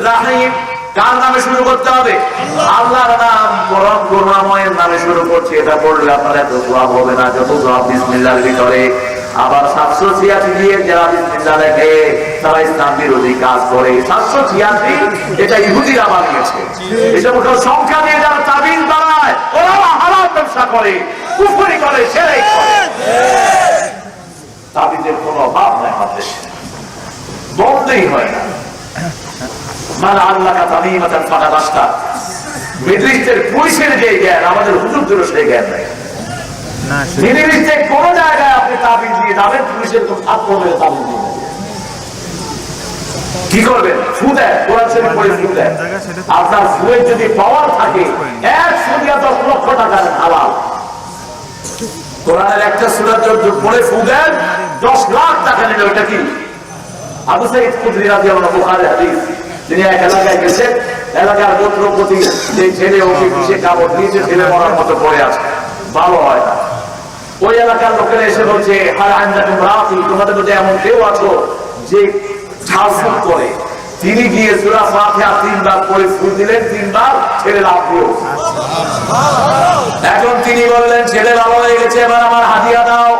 রহিম কার নামে শুরু করতে হবে? আল্লাহর নাম, পরম করুণাময়ের নামে শুরু করছি। এটা পড়লে আপনার এত সওয়াব হবে না যত সওয়াব বিসমিল্লাহর ভিতরে। আবার 786 দিয়ে যারা বিসমিল্লাহ লেখে তারা ইসলাম বিরোধী কাজ করে। 786 এটা ইহুদিরা বানিয়েছে। এটা মোটা সংখ্যা দিয়ে যারা তাবিজ বানায়, ওরা হারাম ব্যবসা করে, কুফরি করে, শিরক করে। তাবিজের কোনো অভাব নাই আমাদের দেশে, বন্ধই হয় না। মানে আল্লাহ তামিমাতান ফাকাদ আশরাক। মিডল ইস্টের পুলিশের যে জ্ঞান আমাদের হুজুরদেরও সেই জ্ঞান নাই। মিডল ইস্টে কোন জায়গায় আপনি তাবিজ দিয়ে যাবেন, পুলিশের কোন ছাত্র হয়ে তাবিজ দিয়ে কি করবেন? ফু দেয়, কোরআন শরীফ পড়ে ফু দেয়। আপনার ফুয়ের যদি পাওয়ার থাকে, 1 সুদিয়া 10 লক্ষ টাকার হালাল। কোরআনের একটা সূরা যদি পড়ে ফু দেন 10 লাখ টাকা নিল। এটা কি? আবু সাঈদ খুদরি রাদিয়াল্লাহু আনহু, বুখারী হাদিস। তিনি এক এলাকায় গেছেন, এলাকার গোত্রপতি যে ছেলে ওকে কিসে কাপড় দিয়েছে, ছেলে মরার মতো পড়ে আছে, ভালো হয় না। ওই এলাকার লোকেরা এসে বলছে, হার আনজাতুম রাফি, তোমাদের মধ্যে এমন কেউ আছো যে ঝাড়ফুঁক করে? তিনি গিয়ে সূরা ফাতিহা 3 বার পড়ে ফু দিলেন, 3 বার ছেলে লাভ দিল। এখন তিনি বললেন, ছেলে ভালো হয়ে গেছে, এবার আমার হাদিয়া দাও।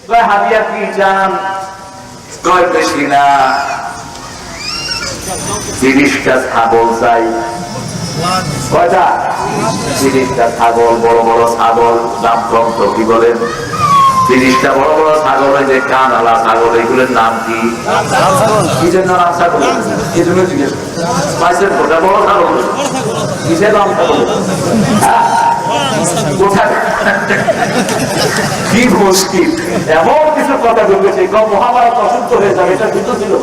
কয় হাদিয়া কি চান? কয় বেশি না, 30টা ছাগল চাই। কয়টা? 30টা ছাগল, বড় বড় ছাগল, দাম কম তো, কি বলেন? 30টা বড় বড় ছাগল, যে কান আলা ছাগল, এগুলোর নাম কি? কি জন্য নাম ছাগল? এই জন্য জিজ্ঞেস পাইছেন, ওটা বড় ছাগল, কিসের নাম ছাগল? কি মুশকিল, এমন কিছু কথা ঢুকেছে, মহাভারত অসুস্থ হয়ে যাবে, এটা কিন্তু ছিল।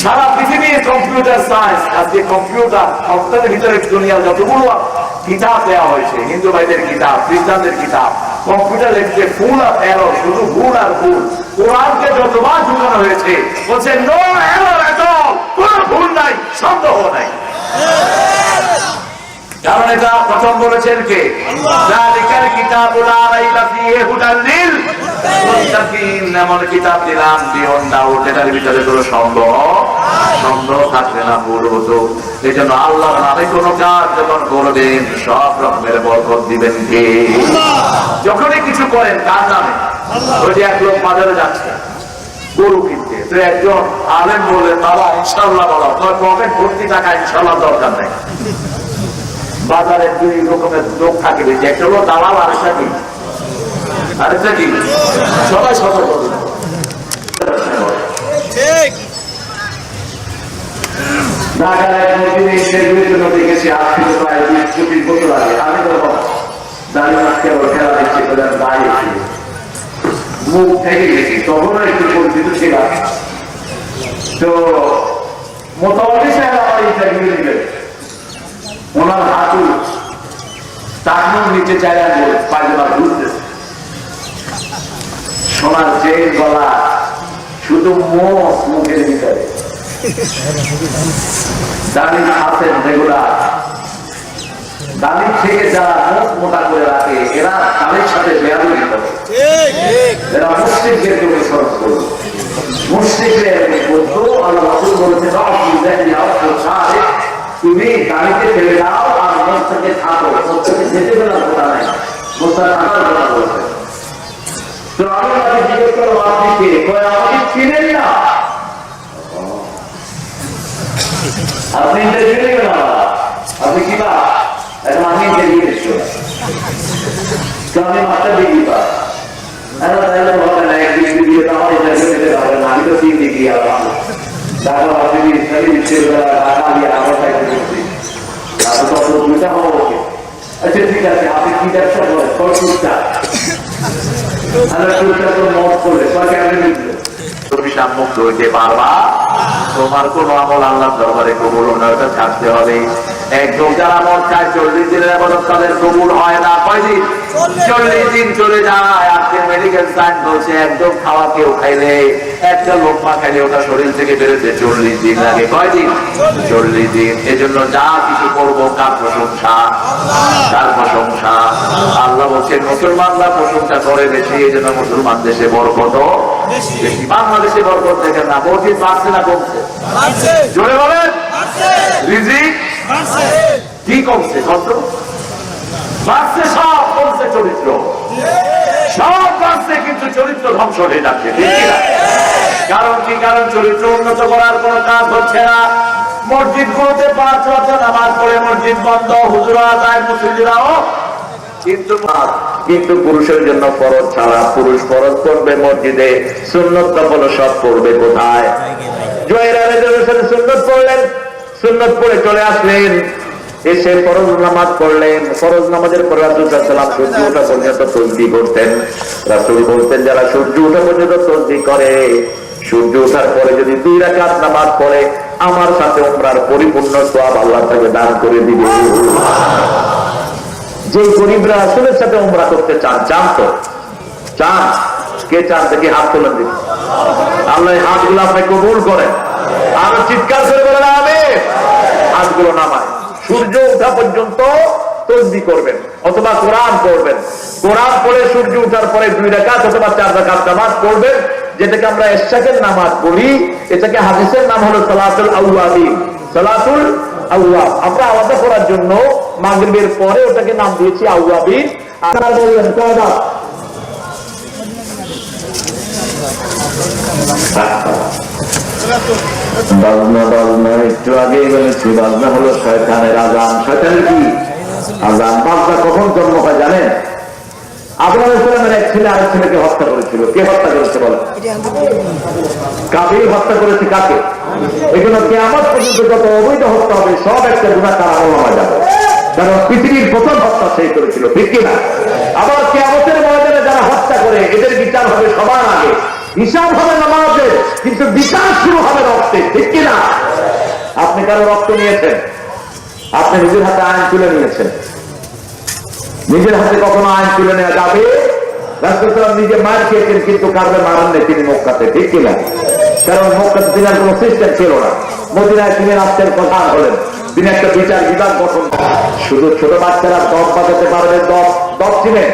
সারা পৃথিবীর কম্পিউটার সায়েন্স, আজকে কম্পিউটারের ভিতরে দুনিয়ার যতগুলো কিতাব দেওয়া হয়েছে, হিন্দু ভাইদের কিতাব, খ্রিস্টানদের কিতাব, কম্পিউটার লিখছে ফুল আর এরর, শুধু ভুল আর ভুল। কোরআনকে যতবার ঢুকানো হয়েছে বলছে নো এরর এট অল, কোনো ভুল নাই, সন্দেহ নাই। কারণ এটা প্রথম বলেছেন কে? যালিকাল কিতাবুল লা রাইবা ফীহি হুদাল লিল মুত্তাকিন, এমন কিতাব দিলাম বিয়ন ডাউট, এটার ভিতরে কোনো সন্দেহ থাকবে না, ভুল হতো। এই জন্য আল্লাহর নামে কোনো কাজ যখন করবেন সব রকমের বরকত দিবেন কে? যখনই কিছু করেন কার নামে? ওই যে এক লোক বাজারে যাচ্ছে গরু কিনতে, তো একজন আলেম বললেন, বাবা ইনশাআল্লাহ বলো, তোর পকেট ভর্তি টাকা ইনশাআল্লাহ দরকার নেই। বাজারে 2 রকমের লোক থাকে, একটা হলো দালাল, আরেকটা কি? সবাই সতর্ক। ঠিক দেখেছি আজ থেকে প্রায় 20-25 বছর আগে, আমি তখন দাঁড়িয়ে খেলা দেখছি, মুখ থেকে গেছি, তখনও একটু পরিচিত ছিলাম। তো মোটামুটি সাহেব আমার ইন্টারভিউ দিলেন, ওনার হাঁটু টাকনুর নিচে চাইলেন, পায়জামা ঘুরতেছে। সোনার চেন গলা, শুধু মুখের ভিতরে দাড়ি আছেন রেগুলার। দাড়ি থেকে যারা মুখ মোটা করে রাখে এরা তাদের সাথে বেয়াদবি করে, এরা মুসলিমদের অনুসরণ করবে। মুসলিমদের বলতো আল্লাহ রাসূল বলেছেন তুমি গাড়িতে ফেলে দাও আর মন থেকে থাকো, মন থেকে যেতে বেলার কথা নাই, মোস্তার থাকার কথা বলছে। তো আমি তাকে জিজ্ঞেস করো আপনি কে? আমাকে চিনেন না? আপনি ইন্টারভিউ নেবেন না? আপনি কি বা এখন আমি ইন্টারভিউ দিচ্ছি, আমি মাস্টার ডিগ্রি পা, তাহলে হবে না, এক ডিগ্রি দিয়ে তো আমার ইন্টারভিউ নিতে পারবে না, আমি তো 3 ডিগ্রি আলাম। তারপর আপনি ইসলামী বিশ্ববিদ্যালয় ঢাকা দিয়ে আমার সাইডে করছি, তারপর তত দুইটা হবো। আচ্ছা ঠিক আছে, আপনি কি ব্যবসা করেন? টুকটা তো মত করে তুমি সম্মুখ হইতে পারবা, তোমার কোন আমল আল্লাহ দরবারে কবুল ওটা ছাড়তে হবে। একদম যারা মদ খায় 40 দিনের আবাদত তাদের কবুল হয় না। কয়দিন? 40 দিন চলে যায়। আজকে মেডিকেল সায়েন্স বলছে একদম খাওয়া কেউ খাইলে, একটা লোকমা খাইলে ওটা শরীর থেকে বেরোতে 40 দিন লাগে। কয়দিন? 40 দিন। এজন্য যা কিছু করবো কার প্রশংসা? কার প্রশংসা? আল্লাহ বলছেন মুসলমানরা প্রশংসা করে বেশি, এই জন্য মুসলমান দেশে বরকত বেশি। বাংলাদেশে বরকত দেখেন না, মসজিদ বাড়ছে না কমছে? জোরে বলেন। রিজিক কি কমছে? কত বাড়ছে? সব কমছে, চরিত্র সব বাড়ছে, কিন্তু চরিত্র ধ্বংস হয়ে যাচ্ছে। ঠিক না? কারণ কি? কারণ চরিত্র উন্নত করার কোন কাজ হচ্ছে না। মসজিদ গুলোতে 5 ওয়াক্ত নামাজ পড়ে মসজিদ বন্ধ, হুজুরা যায়, মুসল্লিরাও, কিন্তু পুরুষের জন্য ফরজ ছাড়া, পুরুষ ফরজ পড়বে মসজিদে, সুন্নত হলো সব পড়বে কোথায়? সুন্নত পড়লেন, সুন্নত পড়ে চলে আসলেন, এসে ফরজ নামাজ পড়লেন। ফরজ নামাজের পরে রাসূল সাল্লাল্লাহু আলাইহি ওয়াসাল্লাম সূর্য ওঠা পর্যন্ত তাসবিহ করতেন। রাসূল বলতেন যারা সূর্য ওঠা পর্যন্ত তাসবিহ করে, সূর্য ওঠার পরে যদি 2 রাকাত নামাজ পড়ে আমার সাথে উমরার পরিপূর্ণ সওয়াব আল্লাহ তাকে দান করে দিবে। যে গরিবরা রাসূলের সাথে উমরা করতে চান, চান তো? চান? কে চান? দেখি হাত তোলেন দিন। আল্লাহ হাতগুলো আপনি কবুল করেন। আর চিৎকার করে বলেন আমিন। হাতগুলো নামায় সূর্য ওঠা পর্যন্ত তাসবিহ করবেন অথবা কোরআন পড়বেন। কোরআন পড়ে সূর্য ওঠার পরে 2 রাকাত অথবা 4 রাকাত নামাজ পড়বেন, যেটাকে আমরা ইশাকের নামাজ পড়ি। এটাকে হাদিসের নাম হলো সালাতুল আওয়াবিন। সালাতুল আওয়াব আমরা আলাদা করার জন্য মাগরিবের পরে ওটাকে নাম দিয়েছি আওয়াবিন। আপনারা বলবেন কয়টা? বাজনা বাজনা একটু আগে বলেছি, বাজনা হলো শয়তানের আযান। শয়তানের কি আযান? বাজনা কখন জন্ম হয় জানেন? আব্রাহাম আলাইহিস সালামের এক ছেলে আরেক ছেলেকে হত্যা করেছিল। কে হত্যা করেছে বলেন? কাফির হত্যা করেছে। কাকে? এগুলো কিয়ামত পর্যন্ত যত অবৈধ হত্যা হবে সব একটা গুনাহগার আমলনামায় যাবে, কারণ পৃথিবীর প্রথম হত্যা সেই করেছিল। ঠিক কিনা? আবার কিয়ামতের ময়দানে যারা হত্যা করে এদের বিচার হবে সবার আগে। হিসাব হবে নামাজে, কিন্তু বিচার শুরু হবে রক্তে। ঠিক কিনা? আপনি কারো রক্ত নিয়েছেন? আপনি নিজের হাতে আইন তুলে নিয়েছেন। নিজের হাতে কখনো আইন তুলে নেওয়া যাবে? রাসূল সাল্লাল্লাহু নিজে মার খেয়েছেন, কিন্তু কারবে মারেন নেই তিনি মক্কাতে। ঠিক কিনা? কারণ মক্কাতে তিনি কোনো সিস্টেম ছিল না। মদিনায় তিনি রাষ্ট্রের প্রধান হলেন, তিনি একটা বিচার বিভাগ গঠন। শুধু ছোট বাচ্চারা দপ বাজাতে পারবে। দপ চিনেন?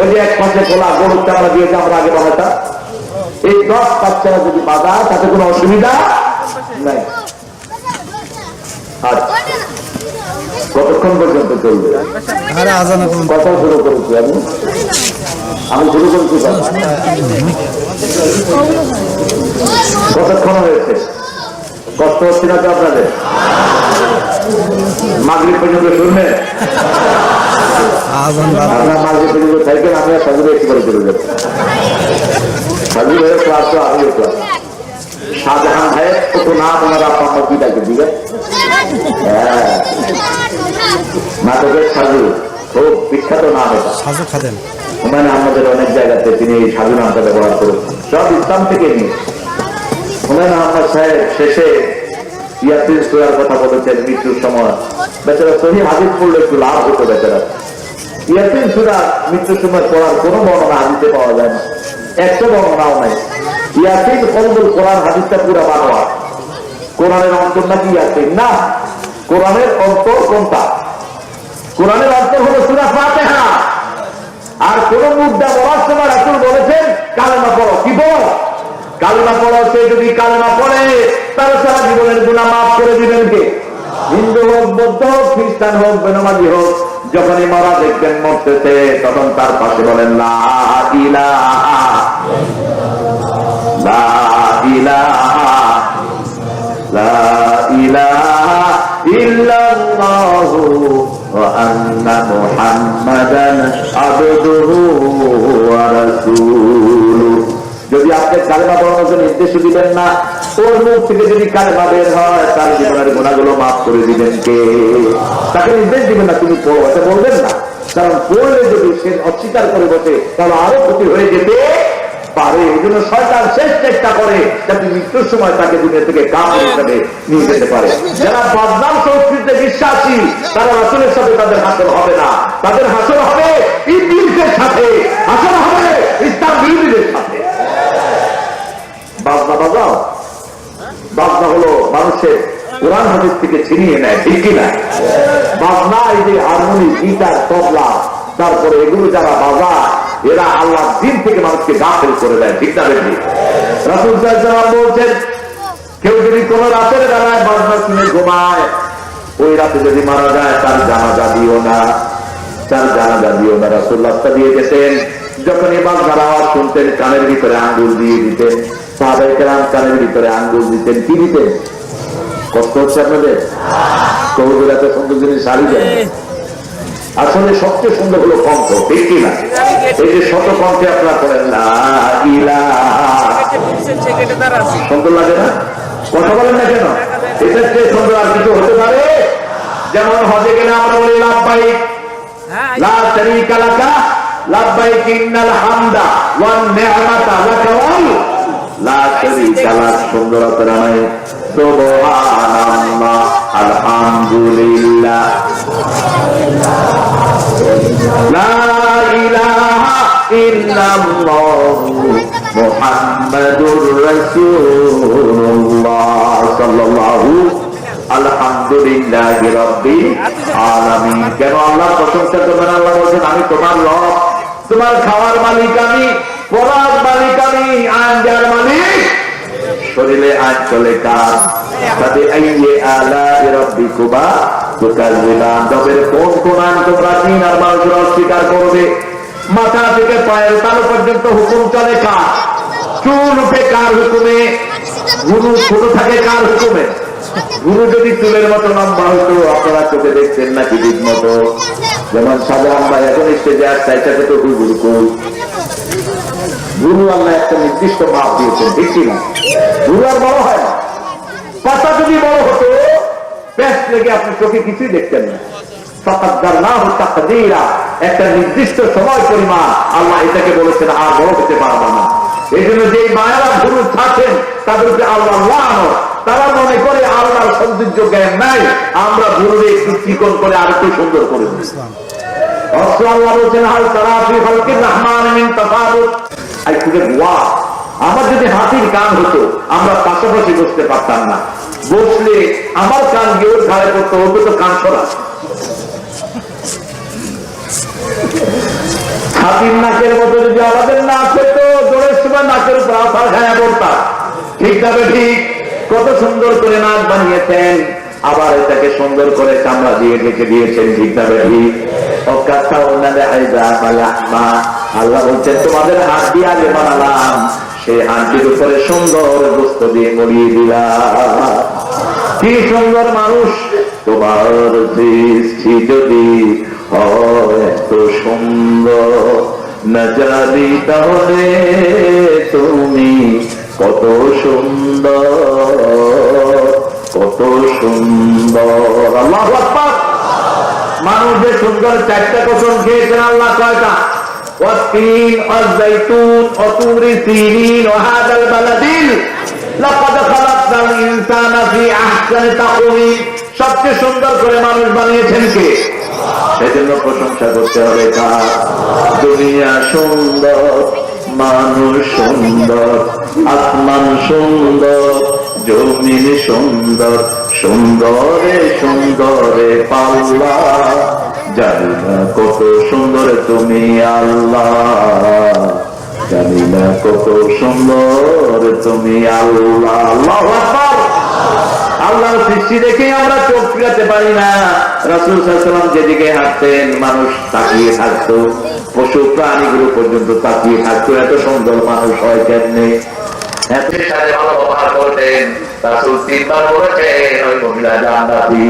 ওই যে এক পাশে খোলা গরুর চামড়া দিয়েছে আমরা আগে বানাতাম, এই 10 বাচ্চারা যদি বাজায় তাতে কোনো অসুবিধা নাই। কতক্ষণ পর্যন্ত চলবে? কথা শুরু করেছি আমি শুরু করেছি। কতক্ষণ হয়েছে? কষ্ট হচ্ছে না তো আপনাদের? মাগরিব পর্যন্ত শুনবেন? আপনার মাগরিব পর্যন্ত থাকবেন, আমি আর সাজুরে একেবারে চলে যাবো। সাজুর হয়ে ক্লাস তো আমিও ক্লাস। শাহজাহান ভাইয়ের কত নাম ওনার আপনার মসজিদাকে দিবেন। হ্যাঁ, নাটকের সাজু খুব বিখ্যাত নাম এটা। হুমায়ুন আহমদের অনেক জায়গাতে তিনি এই সাজু নামটা ব্যবহার করেছেন, সব ইসলাম থেকে নিয়ে। হুমায়ুন আহমদ সাহেব শেষে ইয়াসিন সূরার কথা বলেছেন মৃত্যুর সময়। বেচারা সহিহ হাদিস পড়লে একটু লাভ হতো বেচারা। ইয়াসিন সূরা মৃত্যুর সময় পড়ার কোনো বর্ণনা হাদিসে পাওয়া যায় না। একটা বর্ণনাও নাই। ইয়াসিন কলবুল কোরআন হাদিসটা পুরা বানোয়া। কোরআনের অন্তর নাকি ইয়াসিন? না, কোরআনের অন্তর কোনটা? কোরআনের অন্তর হলো সূরা ফাতিহা। আর কোন মুদ্রা বলার সময় রাসূল বলেছেন কালেমা পড়ো। কি বল? কালেমা পড়ো। সে যদি কালেমা পড়ে তার সারা জীবনের গুনাহ মাফ করে দিবেন কে? হিন্দু হোক, বৌদ্ধ হোক, খ্রিস্টান হোক, বেনামাজি হোক, যখনই মারা দেখবেন মরতেছে তখন তার পাশে বলেন লা ইলাহা লা ইলাহা লা ইলাহা ইল্লাল্লাহু ওয়া আন্না মুহাম্মাদান আবদুহু ওয়া রাসূলুহু। যদি আপনি কালেমা পড়ানোর জন্য নির্দেশ দিবেন না, ওর মুখ থেকে যদি কালেমা বের হয় তার জীবনের গুনাহগুলো মাফ করে দিবেন কে? তাকে নির্দেশ দিবেন না তুমি পড়ো, এটা বলবেন না। কারণ পড়লে যদি সে অস্বীকার করে বসে তাহলে আরো ক্ষতি হয়ে যেতে পারে। এই জন্য শয়তান শেষ চেষ্টা করে যাতে মৃত্যুর সময় তাকে দুনিয়া থেকে কাফের হিসেবে নিয়ে যেতে পারে। যারা বদনাম সংস্কৃতিতে বিশ্বাসী তারা রাসূলের সাথে তাদের হাসর হবে না, তাদের হাসর হবে ইবলিসের সাথে, হাসর হবে ইসলাম বিরোধীদের সাথে। বাজনা বাজাও। বাজনা হলো মানুষের কোরআন হাদিস থেকে ছিনিয়ে নেয়, ঠিক কিনা? বাজনা এই যে হারমোনি, গিটার, তবলা, তারপরে এগুলো যারা বাজায় এরা আল্লাহর দ্বীন থেকে মানুষকে গাফেল করে দেয়, ঠিক না বেশি? রাসূল সাল্লাল্লাহু আলাইহি ওয়াসাল্লাম বলছেন কেউ যদি কোন রাতের বেলায় বাজনা শুনে ঘুমায়, ওই রাতে যদি মারা যায় তার জানাজা দিও না, তার জানাজা দিও না। রাসূলুল্লাহ দিয়ে গেছেন যখনই বাজনার আওয়াজ শুনতেন কানের ভিতরে আঙ্গুল দিয়ে দিতেন। সাহাবায়ে কেরাম কানের ভিতরে আঙ্গুল দিতেন। কি দিতেন? কষ্ট হচ্ছে আপনাদের? কবুতর এত সুন্দর জিনিস শাড়ি দেন। আসলে সবচেয়ে সুন্দর হলো কণ্ঠ, ঠিক কিনা? এই যে শত কণ্ঠে আপনারা করেন লা ইলাহা, সুন্দর লাগে না? কথা বলেন না কেন? এটার চেয়ে সুন্দর আর কিছু হতে পারে? যেমন হজে গেলে আমরা বলি লাব্বাইক লা শারীকা লাকা লাব্বাইক ইন্নাল হামদা ওয়ান নি'মাতা লাকা ওয়াল লা শারীকা লাক। সুন্দরতা নাই সুবহানাল্লাহ আলহামদুলিল্লাহ লা ইলাহা ইল্লাল্লাহু মুহাম্মাদুর রাসূলুল্লাহ সাল্লাল্লাহু আলহামদুলিল্লাহি রাব্বিল আলামিন। কেন আল্লাহর প্রশংসা করবেন? আল্লাহ বলেন আমি তোমার রব, তোমার খাওয়ার মালিক আমি, পরার মালিক আমি, আঞ্জার মালিক। শরীরে আজ চলে কাজ তাতে আইয়ে আলা রাব্বিকুমা তুকাল্লিমান। তবে কোন কোন আনন্দ প্রাচীন আর মানুষের অস্বীকার করবে। মাথা থেকে পায়ের তালু পর্যন্ত হুকুম চলে কার? চুল উঠে কার হুকুমে? গুরু ছোট থাকে কার হুকুমে? গুরু যদি চুলের মতো লম্বা হইতো আপনারা চোখে দেখছেন না কি ঠিক মতো? যেমন সাধারণ ভাই এখন স্টেজে আসছে এটাকে তো গুরুকুল। গুরু আল্লাহ একটা নির্দিষ্ট মাপ দিয়েছেন, ঠিক কিনা? গুরু আর বড় হয় না। পাতা যদি বড় হতো ব্যাস লেগে আপনি চোখে কিছুই দেখতেন না। একটা নির্দিষ্ট সময় পরিমাণ আল্লাহ এটাকে বলেছেন আর বড় হতে পারবে না। এই জন্য যে মায়েরা গুরু থাকেন তাদেরকে আল্লাহ তারা মনে করে আল্লাহর সৌন্দর্য জ্ঞান নাই, আমরা গুরুরে একটু চিকন করে আর একটু সুন্দর করে দিই। আল্লাহ বলছেন হাল তারা রহমান আমার যদি হাতির কান হতো আমরা পাশাপাশি বসতে পারতাম না। বসলে আমার কান গিয়ে ওর ঘাড়ে পড়তো, ওকে তো কান ছড়া। হাতির নাকের মতো যদি আমাদের নাক হতো জোরের সময় নাকের উপর আসার খায়া পড়তাম, ঠিক না? ঠিক কত সুন্দর করে নাক বানিয়েছেন, আবার এটাকে সুন্দর করে চামড়া দিয়ে ঢেকে দিয়েছেন, ঠিক না? ঠিক আল্লাহ বলছেন তোমাদের হাত দিয়ে আগে বানালাম, সেই হাঁটির উপরে সুন্দর গোস্ত দিয়ে মরিয়ে দিলাম। কি সুন্দর মানুষ! তোমার দৃষ্টি যদি এত সুন্দর না জানি তাহলে তুমি কত সুন্দর, কত সুন্দর। আল্লাহু আকবার! মানুষ যে সুন্দর চারটা কসম খেয়েছেন আল্লাহ কয়টা? والتين والزيتون وطور سينين وهذا البلد لقد خلقنا الإنسان في أحسن تقويم। সবচেয়ে সুন্দর করে মানুষ বানিয়েছেন কে? সেজন্য প্রশংসা করতে হবে কার? দুনিয়া সুন্দর মানুষ সুন্দর, আসমান সুন্দর, জমিন সুন্দর, সুন্দরে সুন্দরে পাল্লা, জানি না কত সুন্দর তুমি আল্লাহ, জানি না কত সুন্দর তুমি আল্লাহ। আল্লাহু আকবার। আল্লাহর সৃষ্টি দেখে আমরা চোখ ফিরাতে পারি না। রাসূল সাল্লাল্লাহু আলাইহি ওয়াসাল্লাম যেদিকে হাঁটতেন মানুষ তাকিয়ে থাকতো, পশু প্রাণীগুলো পর্যন্ত তাকিয়ে থাকতো। এত সুন্দর মানুষ হয় কেমনে? এত সাথে ভালো ব্যবহার করতেন। রাসূল তিনবার বলেছেন ওই মহিলা জান্নাতি।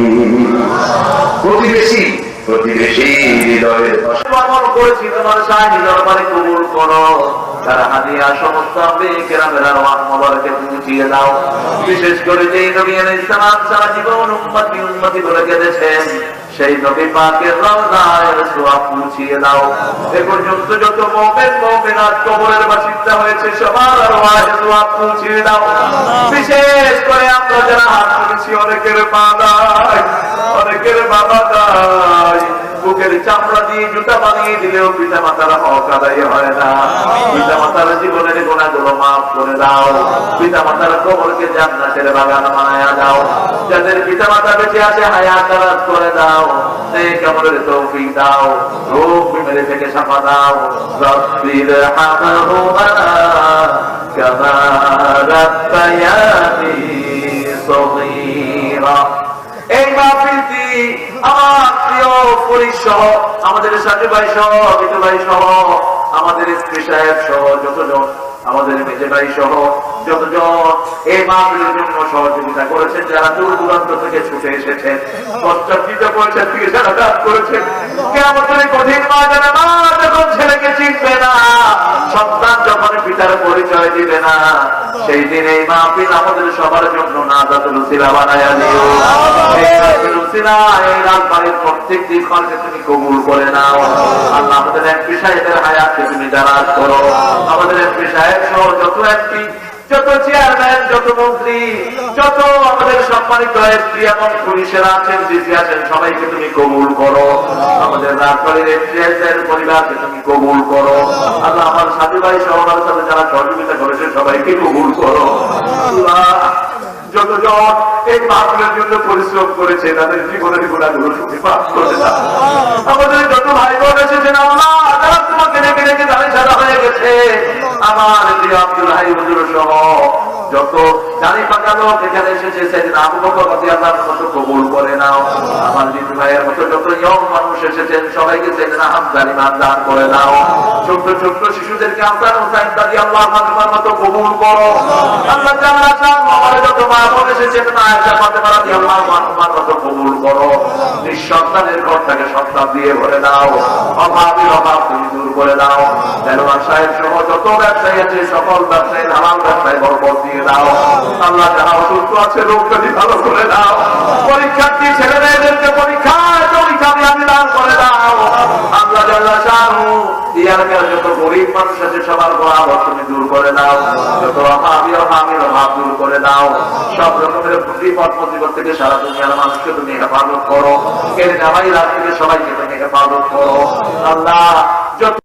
প্রতিবেশী প্রতিবেশী হৃদয়ের কর্ম করেছি তোমার শাহী দরবারে কবুল করো। তার হাদিয়া সমস্ত কেরামের রওয়ান মোবারকে পৌঁছিয়ে দাও। বিশেষ করে যেই নবী আলাইহিস সালাম সারা জীবন উম্মতি বলে কেঁদেছেন, সেই নবী পাকের রওজায় সোয়াব পৌঁছিয়ে দাও। এ পর্যন্ত যত মুমিন মুমিনাত কবরের বাসিন্দা হয়েছে সবার রওয়ায় সোয়াব পৌঁছিয়ে দাও। বিশেষ করে আমরা যারা হাত তুলেছি অনেকের পা নাই, অনেকের বাবা নাই, বুকের চামড়া দিয়ে জুতা বানিয়ে দিলেও পিতা মাতার হক আদায় হয় না। পিতা মাতার জীবনের গুনাহগুলো মাফ করে দাও। পিতা মাতার কবরকে জান্নাতের বাগান বানায়া দাও। যাদের পিতা মাতা বেঁচে আছে হায়াত দারাজ করে দাও। নেক আমলের তৌফিক দাও। রোগ বিমারি থেকে শাফা দাও। রাব্বির হামহুমা কামা রাব্বায়ানি সগীরা। এই মাহফিলটি আমার প্রিয় পরিসহ, আমাদের সাথী ভাই সহ, বিটু ভাই সহ, আমাদের স্ত্রী সাহেব সহ যতজন, আমাদের মেজে ভাই সহ যতজন এই মাহফিলের জন্য সহযোগিতা করেছেন, যারা দূর দূরান্ত থেকে ছুটে এসেছেন, কষ্টার্জিত করেছেন, থেকে যারা কাজ করেছেন, কিয়ামতের কঠিন ময়দানে মা যখন ছেলেকে চিনবে না, সন্তান যখন পিতার পরিচয় দিবে না, সেই দিন এই মাহফিল আমাদের সবার জন্য নাজাতুল উসিলা বানায়া দিও। এই নাজাতুল উসিলা এই রাজবাড়ির প্রত্যেকটি খরচে তুমি কবুল করে নাও। আল্লাহ আমাদের এমপি সাহেবের হায়াতকে তুমি দারাজ করো। আমাদের এমপি সাহেব সহ যত এমপি, যত চেয়ারম্যান, যত মন্ত্রী, যত আমাদের সম্মানিত এমপি এবং পুলিশেরা আছেন, ডিসি আছেন, সবাইকে তুমি কবুল করো। আমাদের রাজবাড়ির এমপিএসের পরিবারকে তুমি কবুল করো। আল্লাহ আমার সাথী ভাই সহ আমার সাথে যারা সহযোগিতা করেছে সবাইকে কবুল করো। আল্লাহ যতজন এই মাহফিলের জন্য পরিশ্রম করেছে তাদের জীবনের গুণাগুলো তুমি মাফ করে দাও। আমাদের যত ভাই বোন এসেছেন আল্লাহ, তারা তোমাকে ডেকে ডেকে দাঁড়িয়ে সাদা হয়ে গেছে। আমার প্রিয় আব্দুল হাই হুজুর সহ যত জানি পাকা লোক এখানে এসেছে, সেদিন আবু বকর রাদিয়াল্লাহু আনহু মতো কবুল করে নাও। আমার জিতু ভাইয়ের মতো যত ইয়ং মানুষ এসেছেন সবাইকে সেদিন হামদানি মান দান করে দাও। ছোট্ট ছোট্ট শিশুদেরকে হাসান হুসাইন রাদিয়াল্লাহু আনহুর মতো কবুল করো। আল্লাহ জান্নাত চান আমাদের যত মা বোন এসেছেন মা আয়েশা ফাতেমা রাদিয়াল্লাহু আনহার মতো কবুল করো। নিঃসন্তানের ঘরটাকে সন্তান দিয়ে ভরে দাও। অভাবের অভাব তুমি দূর করে দাও। দেলোয়ার সাহেব সহ যত ব্যবসায়ী আছে সকল ব্যবসায়ী হালাল ব্যবসায় বরকত দিয়ে দাও। আল্লাহ যারা অসুস্থ আছে রোগটাকে ভালো করে দাও। পরীক্ষার্থী ছেলে মেয়েদেরকে পরীক্ষায় কামিয়াবি দান করে দাও। আল্লাহ জাল্লা শাহু এলাকার যত গরিব মানুষ আছে সবার অভাব তুমি দূর করে দাও। যত অভাবের অভাব দূর করে দাও। সব রকমের বিপদ মুসিবত থেকে সারা দুনিয়ার মানুষকে তুমি হেফাজত করো। এর নেওয়াই রাত থেকে সবাইকে তুমি হেফাজত করো। আল্লাহ যত